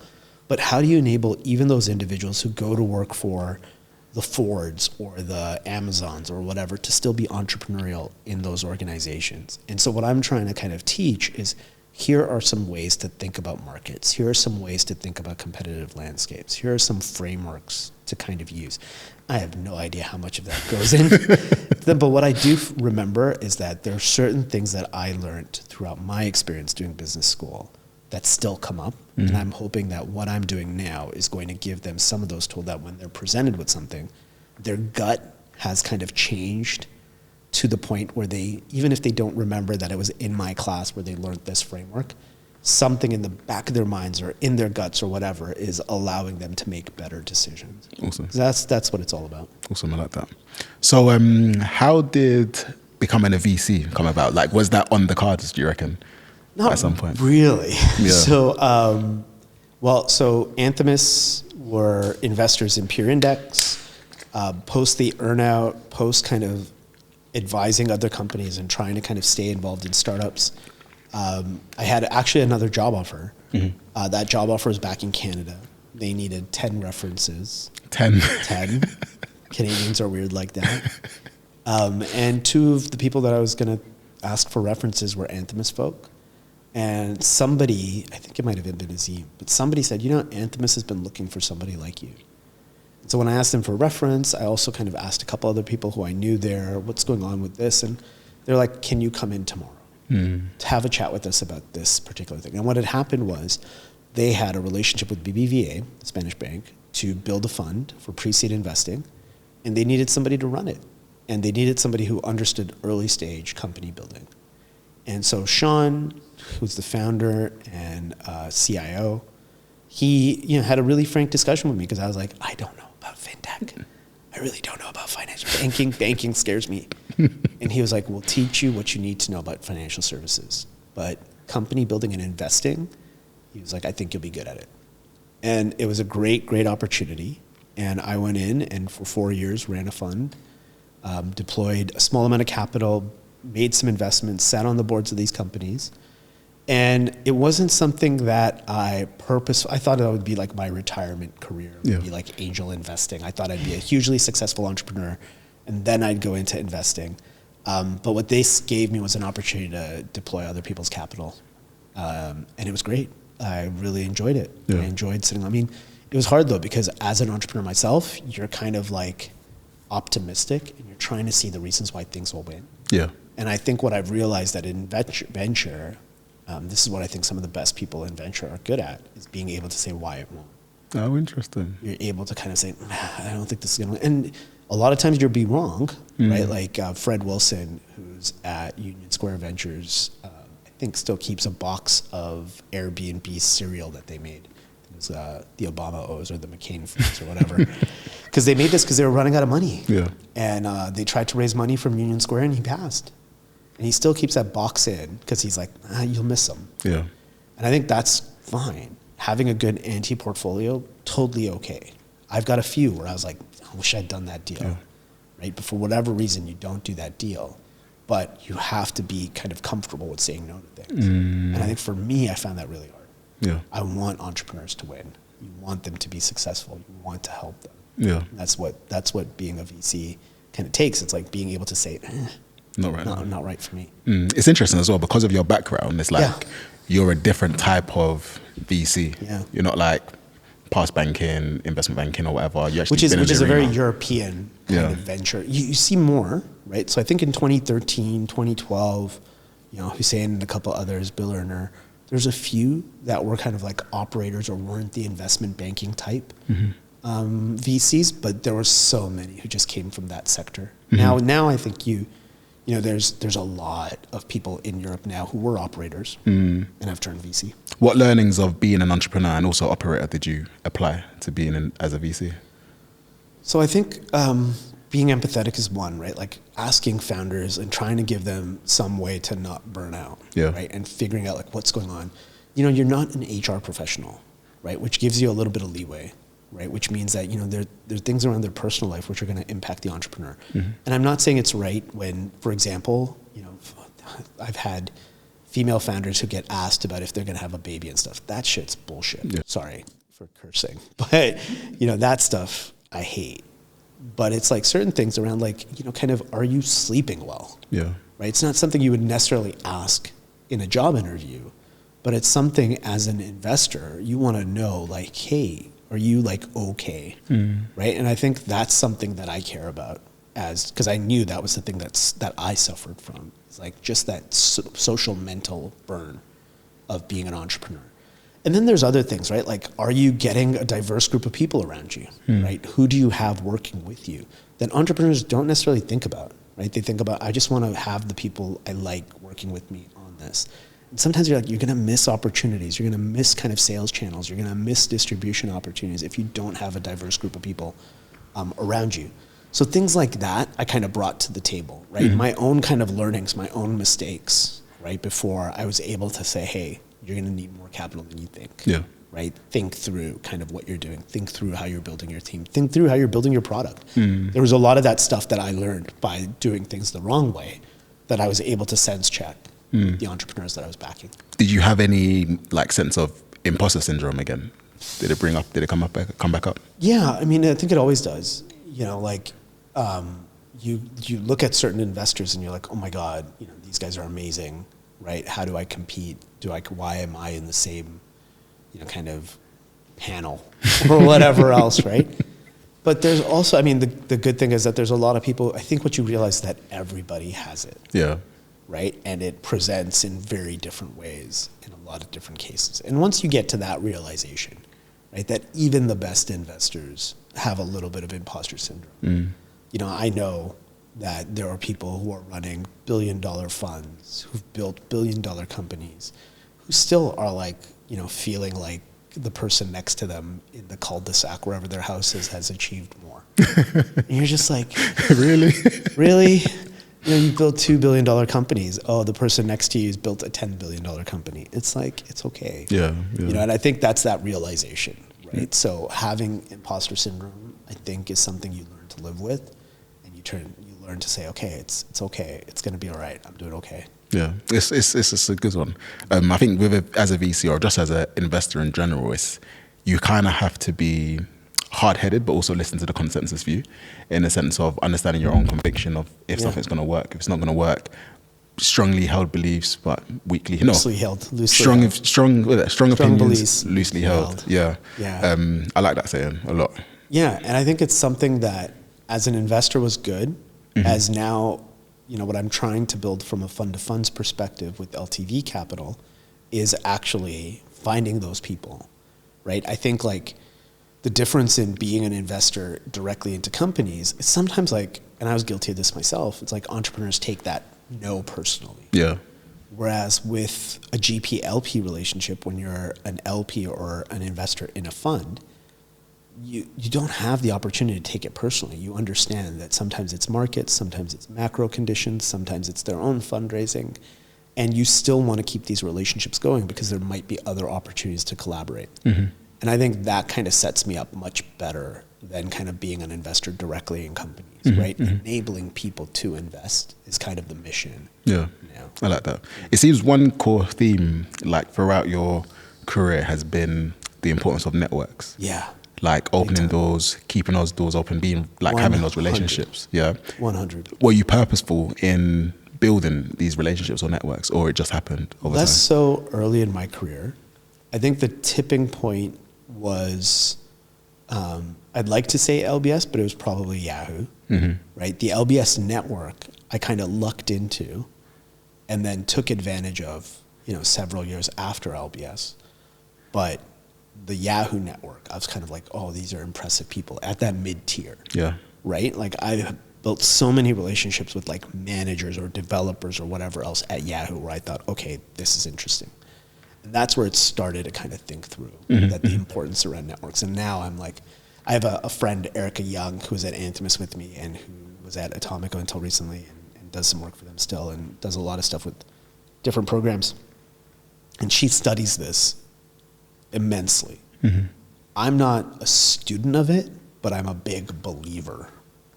But how do you enable even those individuals who go to work for the Fords or the Amazons or whatever to still be entrepreneurial in those organizations? And so what I'm trying to kind of teach is, here are some ways to think about markets. Here are some ways to think about competitive landscapes. Here are some frameworks to kind of use. I have no idea how much of that goes in. But what I do remember is that there are certain things that I learned throughout my experience doing business school that still come up. Mm-hmm. And I'm hoping that what I'm doing now is going to give them some of those tools that when they're presented with something, their gut has kind of changed to the point where they, even if they don't remember that it was in my class where they learned this framework, something in the back of their minds or in their guts or whatever is allowing them to make better decisions. Awesome. That's what it's all about. Awesome, I like that. So how did becoming a VC come about? Like, was that on the cards, do you reckon? Not at some point? Really. Yeah. So, so Anthemis were investors in Pure Index, post the earnout, post kind of advising other companies and trying to kind of stay involved in startups. I had actually another job offer. Mm-hmm. That job offer was back in Canada. They needed 10 references. 10. Canadians are weird like that. And two of the people that I was going to ask for references were Anthemis folk. And somebody, I think it might have been Azim, but somebody said, Anthemis has been looking for somebody like you. So when I asked them for reference, I also kind of asked a couple other people who I knew there, what's going on with this? And they're like, can you come in tomorrow to have a chat with us about this particular thing? And what had happened was they had a relationship with BBVA, the Spanish bank, to build a fund for pre-seed investing, and they needed somebody to run it. And they needed somebody who understood early stage company building. And so Sean, who's the founder and CIO, he had a really frank discussion with me because I was like, I don't know about fintech. I really don't know about financial banking. Banking scares me. And he was like, we'll teach you what you need to know about financial services. But company building and investing, he was like, I think you'll be good at it. And it was a great, great opportunity. And I went in and for 4 years ran a fund, deployed a small amount of capital, made some investments, sat on the boards of these companies. And it wasn't something that I thought that would be like my retirement career. It would be like angel investing. I thought I'd be a hugely successful entrepreneur and then I'd go into investing. But what they gave me was an opportunity to deploy other people's capital. And it was great. I really enjoyed it. I enjoyed sitting. It was hard though, because as an entrepreneur myself, you're kind of like optimistic and you're trying to see the reasons why things will win. Yeah. And I think what I've realized that in venture, this is what I think some of the best people in venture are good at, is being able to say why it won't. Oh, interesting. You're able to kind of say, I don't think this is going to, and a lot of times you'll be wrong, right? Like Fred Wilson, who's at Union Square Ventures, I think still keeps a box of Airbnb cereal that they made. It was the Obama O's or the McCain Foods or whatever. Because they made this because they were running out of money. Yeah. And they tried to raise money from Union Square and he passed. And he still keeps that box in because he's like, you'll miss them. Yeah. And I think that's fine. Having a good anti-portfolio, totally okay. I've got a few where I was like, I wish I'd done that deal. Right? But for whatever reason, you don't do that deal. But you have to be kind of comfortable with saying no to things. And I think for me, I found that really hard. Yeah. I want entrepreneurs to win. You want them to be successful. You want to help them. Yeah. That's what being a VC kind of takes. It's like being able to say, not right for me. It's interesting as well because of your background. It's like you're a different type of VC. Yeah. You're not like past banking, investment banking, or whatever. You actually Which is a very arena. European kind of venture. You see more, right? So I think in 2013, 2012, Hussein and a couple others, Bill Erner, there's a few that were kind of like operators or weren't the investment banking type VCs, but there were so many who just came from that sector. Now I think there's a lot of people in Europe now who were operators and have turned VC. What learnings of being an entrepreneur and also operator did you apply to being as a VC? So I think being empathetic is one, right? Like asking founders and trying to give them some way to not burn out, right? And figuring out like what's going on. You're not an HR professional, right? Which gives you a little bit of leeway, right? Which means that, there are things around their personal life which are going to impact the entrepreneur. And I'm not saying it's right when, for example, I've had female founders who get asked about if they're going to have a baby and stuff. That shit's bullshit. Yeah. Sorry for cursing. But, that stuff I hate. But it's like certain things around like, kind of, are you sleeping well? Yeah. Right? It's not something you would necessarily ask in a job interview, but it's something as an investor, you want to know like, hey, are you like okay? Right? And I think that's something that I care about because I knew that was the thing that I suffered from. It's like just that social mental burn of being an entrepreneur. And then there's other things, right? Like, are you getting a diverse group of people around you, right? Who do you have working with you that entrepreneurs don't necessarily think about, right? They think about, I just want to have the people I like working with me on this. And sometimes you're going to miss opportunities. You're going to miss kind of sales channels. You're going to miss distribution opportunities if you don't have a diverse group of people around you. So things like that I kind of brought to the table, right? My own kind of learnings, my own mistakes, right? Before I was able to say, hey, you're going to need more capital than you think, right? Think through kind of what you're doing. Think through how you're building your team. Think through how you're building your product. There was a lot of that stuff that I learned by doing things the wrong way that I was able to sense check the entrepreneurs that I was backing. Did you have any like sense of imposter syndrome again? Did it come back up? Yeah, I mean, I think it always does. You look at certain investors and you're like, oh my God, these guys are amazing, right? How do I compete? Why am I in the same, kind of panel or whatever else, right? But there's also, I mean, the good thing is that there's a lot of people, I think what you realize is that everybody has it. Yeah. Right? And it presents in very different ways in a lot of different cases. And once you get to that realization, right, that even the best investors have a little bit of imposter syndrome. I know that there are people who are running billion-dollar funds, who've built billion-dollar companies, who still are like, feeling like the person next to them in the cul-de-sac, wherever their house is, has achieved more. And you're just like, really? Really? You built $2 billion companies. Oh, the person next to you has built a $10 billion company. It's like, it's okay. Yeah. And I think that's that realization, right? Yeah. So having imposter syndrome, I think, is something you learn to live with, and you learn to say, okay, it's okay. It's going to be all right. I'm doing okay. Yeah, it's a good one. I think as a VC or just as an investor in general, you kind of have to be hard-headed, but also listen to the consensus view, in the sense of understanding your own conviction of if something's going to work, if it's not going to work. Strongly held beliefs, but weakly loosely held. Strong opinions, loosely held. Yeah. I like that saying a lot. Yeah, and I think it's something that, as an investor, was good. As now, what I'm trying to build from a fund-to-funds perspective with LTV Capital is actually finding those people, right? I think like the difference in being an investor directly into companies is sometimes like, and I was guilty of this myself, it's like entrepreneurs take that no personally. Yeah. Whereas with a GP-LP relationship, when you're an LP or an investor in a fund, you don't have the opportunity to take it personally. You understand that sometimes it's markets, sometimes it's macro conditions, sometimes it's their own fundraising, and you still want to keep these relationships going because there might be other opportunities to collaborate. And I think that kind of sets me up much better than kind of being an investor directly in companies, right? Enabling people to invest is kind of the mission. Yeah, I like that. It seems one core theme, like throughout your career, has been the importance of networks. Yeah. Like opening doors, keeping those doors open, being like 100. Having those relationships. Yeah. 100. Were you purposeful in building these relationships or networks, or it just happened over time? Less so early in my career. I think the tipping point was, I'd like to say LBS, but it was probably Yahoo, right? The LBS network I kind of lucked into and then took advantage of, several years after LBS. But the Yahoo network, I was kind of like, oh, these are impressive people at that mid-tier. Yeah. Right? Like I built so many relationships with like managers or developers or whatever else at Yahoo where I thought, okay, this is interesting. And that's where it started to kind of think through that the importance around networks. And now I'm like, I have a friend, Erica Young, who was at Anthemis with me and who was at Atomico until recently and does some work for them still and does a lot of stuff with different programs. And she studies this immensely. I'm not a student of it, but I'm a big believer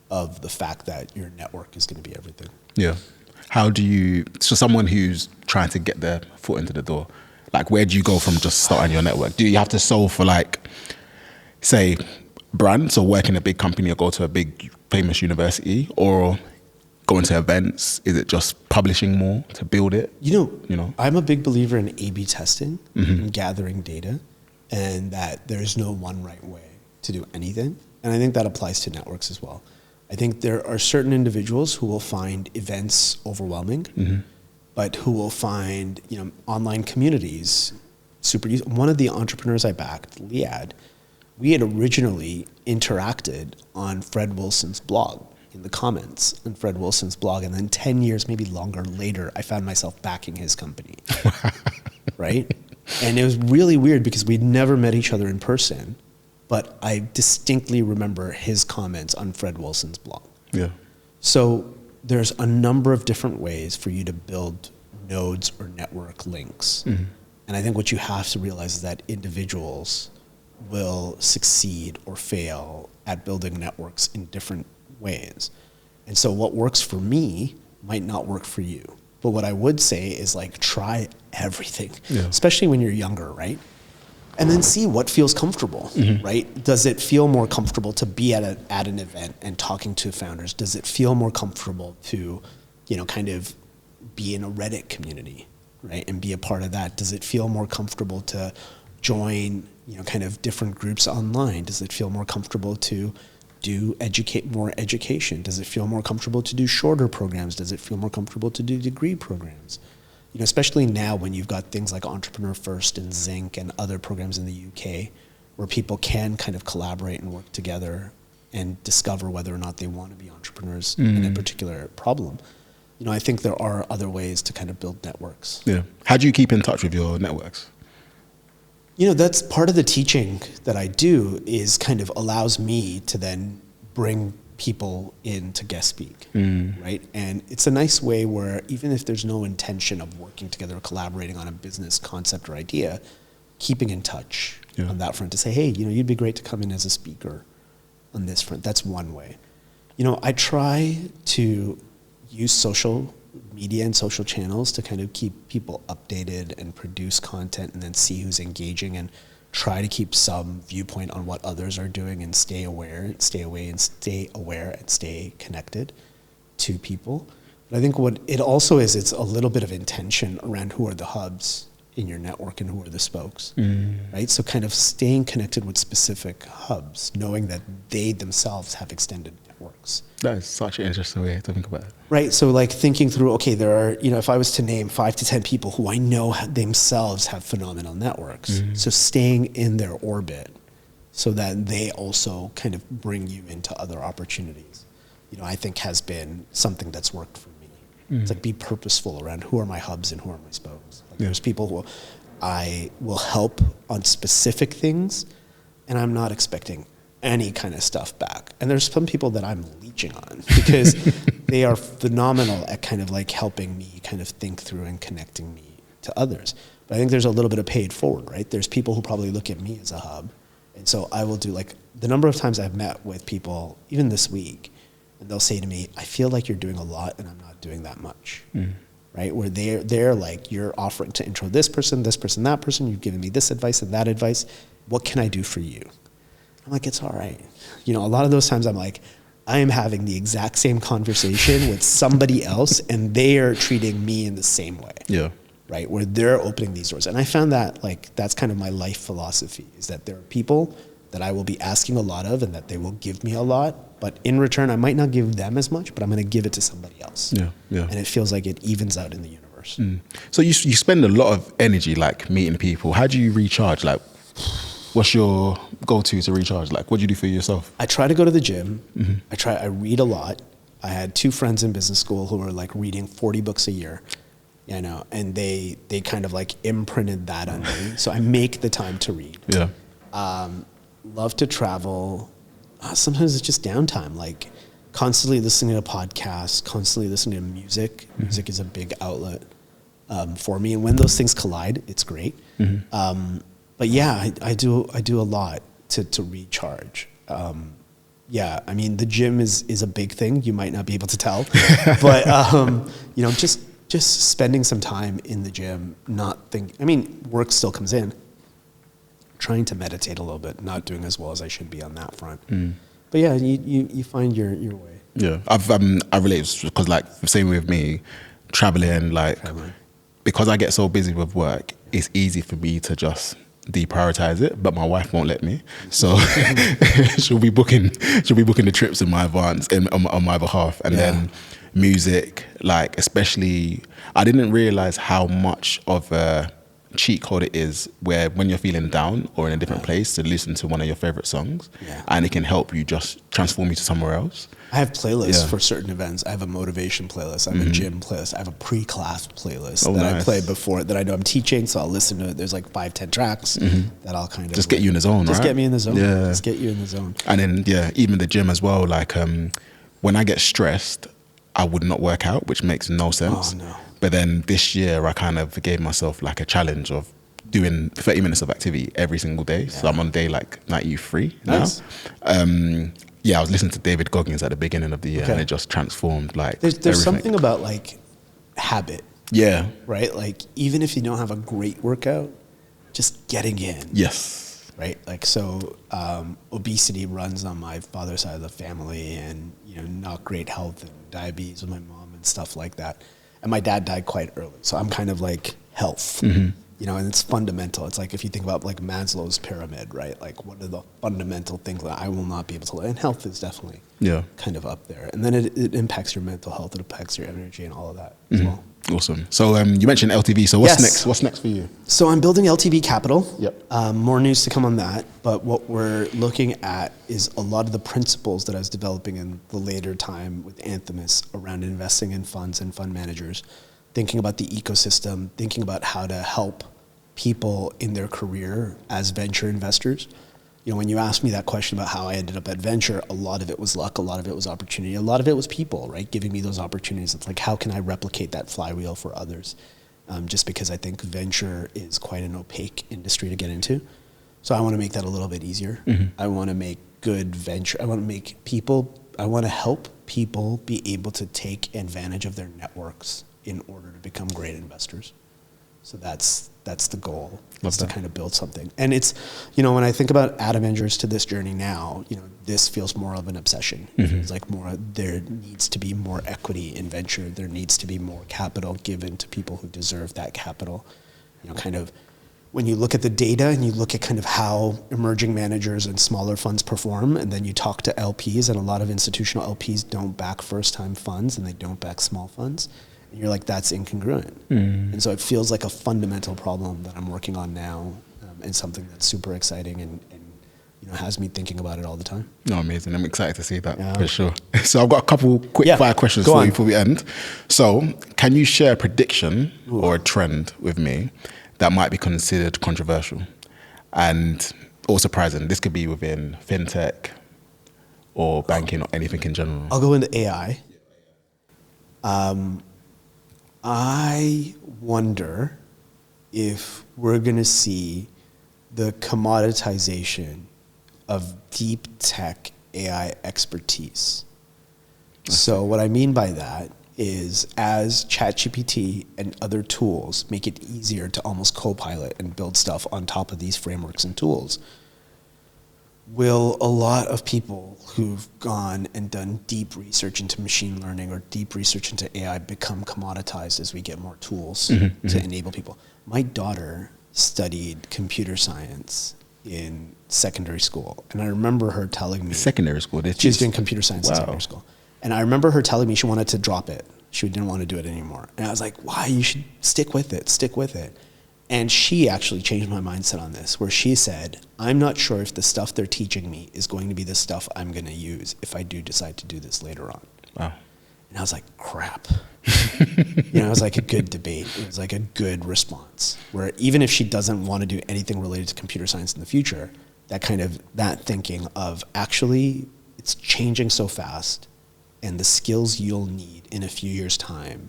of the fact that your network is going to be everything. Yeah. So someone who's trying to get their foot into the door, like where do you go from just starting your network? Do you have to solve for like, say, brands or work in a big company or go to a big famous university or go into events? Is it just publishing more to build it? I'm a big believer in A/B testing and gathering data, and that there's no one right way to do anything. And I think that applies to networks as well. I think there are certain individuals who will find events overwhelming, but who will find online communities super useful. One of the entrepreneurs I backed, Liad, we had originally interacted on Fred Wilson's blog, in the comments on Fred Wilson's blog, and then 10 years, maybe longer later, I found myself backing his company, right? And it was really weird because we'd never met each other in person, but I distinctly remember his comments on Fred Wilson's blog. Yeah. So there's a number of different ways for you to build nodes or network links. And I think what you have to realize is that individuals will succeed or fail at building networks in different ways. And so what works for me might not work for you. But what I would say is like try everything, especially when you're younger, right? And then see what feels comfortable, right? Does it feel more comfortable to be at an event and talking to founders? Does it feel more comfortable to, kind of be in a Reddit community, right? And be a part of that? Does it feel more comfortable to join, kind of different groups online? Does it feel more comfortable to do more education? Does it feel more comfortable to do shorter programs? Does it feel more comfortable to do degree programs? Especially now when you've got things like Entrepreneur First and Zinc and other programs in the UK where people can kind of collaborate and work together and discover whether or not they want to be entrepreneurs in a particular problem. I think there are other ways to kind of build networks. Yeah. How do you keep in touch with your networks? That's part of the teaching that I do is kind of allows me to then bring people in to guest speak, right? And it's a nice way where even if there's no intention of working together or collaborating on a business concept or idea, keeping in touch on that front to say, hey, you'd be great to come in as a speaker on this front. That's one way. I try to use social media and social channels to kind of keep people updated and produce content and then see who's engaging and try to keep some viewpoint on what others are doing and stay aware and stay connected to people. But I think what it also is, it's a little bit of intention around who are the hubs in your network and who are the spokes, right? So kind of staying connected with specific hubs, knowing that they themselves have extended networks. That is such an interesting way to think about it. Right, so like thinking through, okay, there are, if I was to name 5 to 10 people who I know themselves have phenomenal networks, so staying in their orbit so that they also kind of bring you into other opportunities, I think has been something that's worked for me. It's like be purposeful around who are my hubs and who are my spokes. Like there's people who I will help on specific things and I'm not expecting any kind of stuff back. And there's some people that I'm leeching on because they are phenomenal at kind of like helping me kind of think through and connecting me to others. But I think there's a little bit of paid forward, right? There's people who probably look at me as a hub. And so I will do like the number of times I've met with people, even this week, and they'll say to me, I feel like you're doing a lot and I'm not doing that much, right? Where they're like, you're offering to intro this person, that person, you've given me this advice and that advice. What can I do for you? I'm like, it's all right. A lot of those times I'm like, I am having the exact same conversation with somebody else and they are treating me in the same way. Yeah. right? Where they're opening these doors. And I found that like, that's kind of my life philosophy, is that there are people that I will be asking a lot of and that they will give me a lot, but in return, I might not give them as much, but I'm going to give it to somebody else. Yeah, yeah. And it feels like it evens out in the universe. So you spend a lot of energy like meeting people. How do you recharge? Like, what's your go-to to recharge? Like, what do you do for yourself? I try to go to the gym. I read a lot. I had 2 friends in business school who were like reading 40 books a year, you know, and they kind of like imprinted that on me. So I make the time to read. Yeah. Love to travel. Sometimes it's just downtime, like constantly listening to podcasts, constantly listening to music. Music is a big outlet for me. And when those things collide, it's great. But yeah, I do a lot to recharge. Yeah, I mean, the gym is a big thing. You might not be able to tell, but you know, just spending some time in the gym, I mean, work still comes in. Trying to meditate a little bit, not doing as well as I should be on that front. But yeah, you find your way. Yeah, I relate because like same with me, traveling, because I get so busy with work, it's easy for me to just deprioritize it, but my wife won't let me. So she'll be booking the trips in my advance on my behalf. And then music, like especially, I didn't realize how much of a cheat code it is where when you're feeling down or in a different place to listen to one of your favorite songs and it can help you just transform you to somewhere else. I have playlists for certain events. I have a motivation playlist. I have a gym playlist. I have a pre-class playlist I play before that I know I'm teaching, so I'll listen to it. There's like 5-10 tracks that I'll kind of just get you in the zone, just right? get me in the zone. Yeah. Just get you in the zone. And then even the gym as well. Like when I get stressed, I would not work out, which makes no sense. Oh no. But then this year, I kind of gave myself like a challenge of doing 30 minutes of activity every single day. So I'm on day like 93 now. I was listening to David Goggins at the beginning of the year and it just transformed like There's something about like habit. Yeah. Right? Like even if you don't have a great workout, just getting in. Yes. Right? Like so obesity runs on my father's side of the family and, you know, not great health and diabetes with my mom and stuff like that. And my dad died quite early. So I'm kind of like health, you know, and it's fundamental. It's like if you think about like Maslow's pyramid, right? Like what are the fundamental things that I will not be able to, and health is definitely kind of up there. And then it impacts your mental health, it impacts your energy and all of that as well. Awesome. So you mentioned LTV. So what's next? What's next for you? So I'm building LTV Capital. Yep. More news to come on that. But what we're looking at is a lot of the principles that I was developing in the later time with Anthemis around investing in funds and fund managers, thinking about the ecosystem, thinking about how to help people in their career as venture investors. You know, when you asked me that question about how I ended up at venture, a lot of it was luck, a lot of it was opportunity, a lot of it was people, right? Giving me those opportunities. It's like, how can I replicate that flywheel for others? Just because I think venture is quite an opaque industry to get into. So I want to make that a little bit easier. I want to make good venture. I want to help people be able to take advantage of their networks in order to become great investors. So that's the goal, is to kind of build something. And it's, you know, when I think about Ad Avengers to this journey now, you know, this feels more of an obsession. It feels like there needs to be more equity in venture. There needs to be more capital given to people who deserve that capital. You know, kind of when you look at the data and you look at kind of how emerging managers and smaller funds perform, and then you talk to LPs, and a lot of institutional LPs don't back first-time funds and they don't back small funds. And you're like, that's incongruent. And so it feels like a fundamental problem that I'm working on now, and something that's super exciting and you know, has me thinking about it all the time. No, amazing. I'm excited to see that for sure. So I've got a couple quick fire questions for you before we end. So can you share a prediction or a trend with me that might be considered controversial or surprising? This could be within fintech or banking or anything in general. I'll go into AI. I wonder if we're going to see the commoditization of deep tech AI expertise. So what I mean by that is as ChatGPT and other tools make it easier to almost co-pilot and build stuff on top of these frameworks and tools, will a lot of people who've gone and done deep research into machine learning or deep research into AI become commoditized as we get more tools to enable people? My daughter studied computer science in secondary school, and I remember her telling me... Secondary school? She was doing computer science in secondary school. And I remember her telling me she wanted to drop it. She didn't want to do it anymore. And I was like, why? You should stick with it, stick with it. And she actually changed my mindset on this, where she said, I'm not sure if the stuff they're teaching me is going to be the stuff I'm going to use if I do decide to do this later on. Wow. And I was like, crap. It was like a good debate. It was like a good response, where even if she doesn't want to do anything related to computer science in the future, that thinking of actually it's changing so fast, and the skills you'll need in a few years' time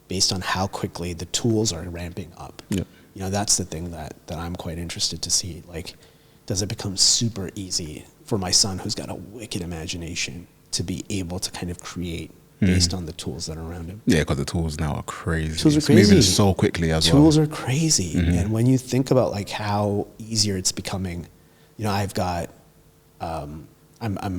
based on how quickly the tools are ramping up. Yeah. That's the thing that I'm quite interested to see. Like, does it become super easy for my son, who's got a wicked imagination, to be able to kind of create based on the tools that are around him? Yeah, because the tools now are crazy. Tools are it's crazy. Moving so quickly as well. Tools are crazy. And when you think about like how easier it's becoming, I've got, I'm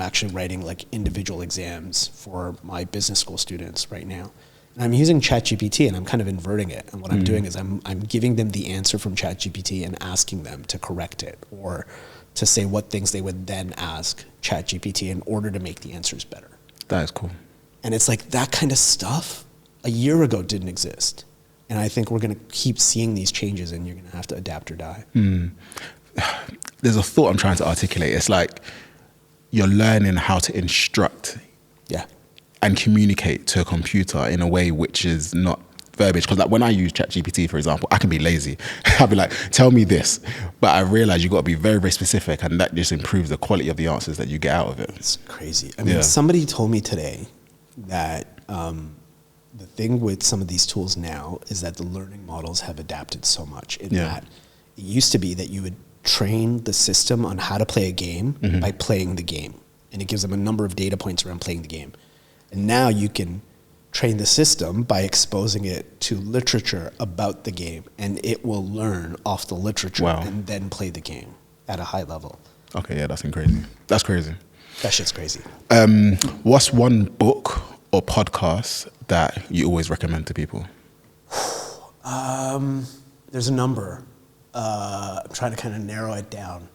actually writing like individual exams for my business school students right now. And I'm using ChatGPT, and I'm kind of inverting it. And what I'm doing is I'm giving them the answer from ChatGPT and asking them to correct it, or to say what things they would then ask ChatGPT in order to make the answers better. That is cool. And it's like that kind of stuff a year ago didn't exist. And I think we're going to keep seeing these changes, and you're going to have to adapt or die. There's a thought I'm trying to articulate. It's like you're learning how to instruct and communicate to a computer in a way which is not verbiage. Because like when I use ChatGPT, for example, I can be lazy. I'll be like, tell me this. But I realize you've got to be very, very specific, and that just improves the quality of the answers that you get out of it. It's crazy. I mean, somebody told me today that the thing with some of these tools now is that the learning models have adapted so much in that it used to be that you would train the system on how to play a game by playing the game. And it gives them a number of data points around playing the game. And now you can train the system by exposing it to literature about the game, and it will learn off the literature and then play the game at a high level. Okay, yeah, that's crazy. That's crazy. That shit's crazy. What's one book or podcast that you always recommend to people? There's a number. I'm trying to kind of narrow it down.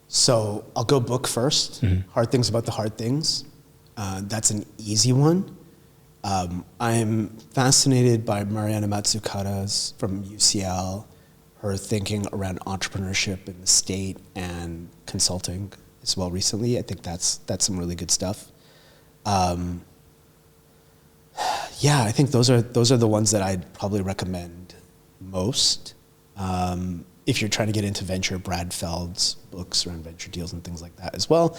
So I'll go book first. Hard Things About the Hard Things. That's an easy one. I'm fascinated by Mariana Mazzucato's from UCL, her thinking around entrepreneurship in the state and consulting as well recently. I think that's some really good stuff. I think those are the ones that I'd probably recommend most. If you're trying to get into venture, Brad Feld's books around venture deals and things like that as well.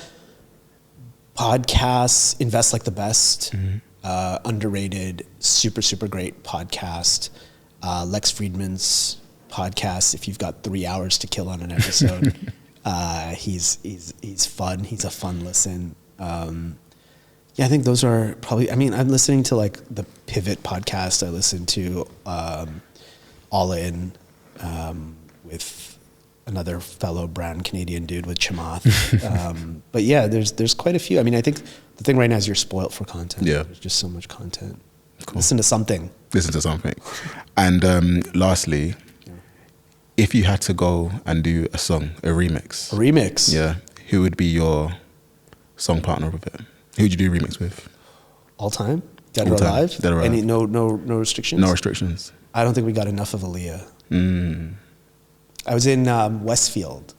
Podcasts, Invest Like the Best, underrated, super, super great podcast. Lex Friedman's podcast, if you've got 3 hours to kill on an episode, he's fun. He's a fun listen. I think those are probably, I'm listening to like the Pivot podcast. I listen to All In with another fellow brown Canadian dude with Chamath. But yeah, there's quite a few. I think the thing right now is you're spoiled for content. Yeah. There's just so much content. Cool. Listen to something. And lastly, if you had to go and do a song, a remix. Yeah. Who would be your song partner with it? Who would you do a remix with? All time? Dead or alive? Dead or alive. Any, no restrictions? No restrictions. I don't think we got enough of Aaliyah. I was in Westfield.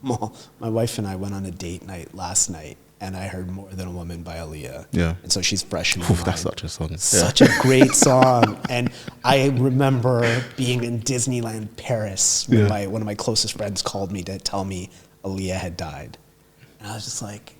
My wife and I went on a date night last night, and I heard More Than a Woman by Aaliyah. Yeah. And so she's fresh in my mind. That's such a song. Such a great song. And I remember being in Disneyland Paris when one of my closest friends called me to tell me Aaliyah had died. And I was just like,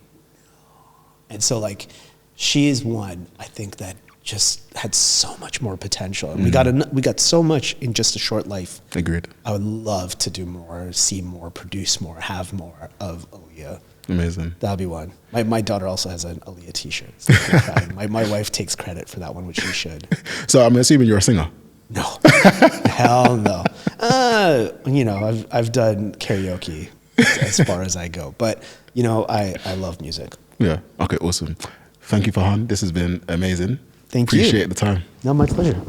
and so like, she is one, I think, that just had so much more potential. And we got so much in just a short life. Agreed. I would love to do more, see more, produce more, have more of Aaliyah. Amazing. That'll be one. My daughter also has an Aaliyah t-shirt. So my wife takes credit for that one, which she should. So I'm assuming you're a singer? No. Hell no. I've done karaoke. as far as I go. But, you know, I love music. Yeah. Okay, awesome. Thank you, Farhan. This has been amazing. Thank you. Appreciate the time. No, my pleasure.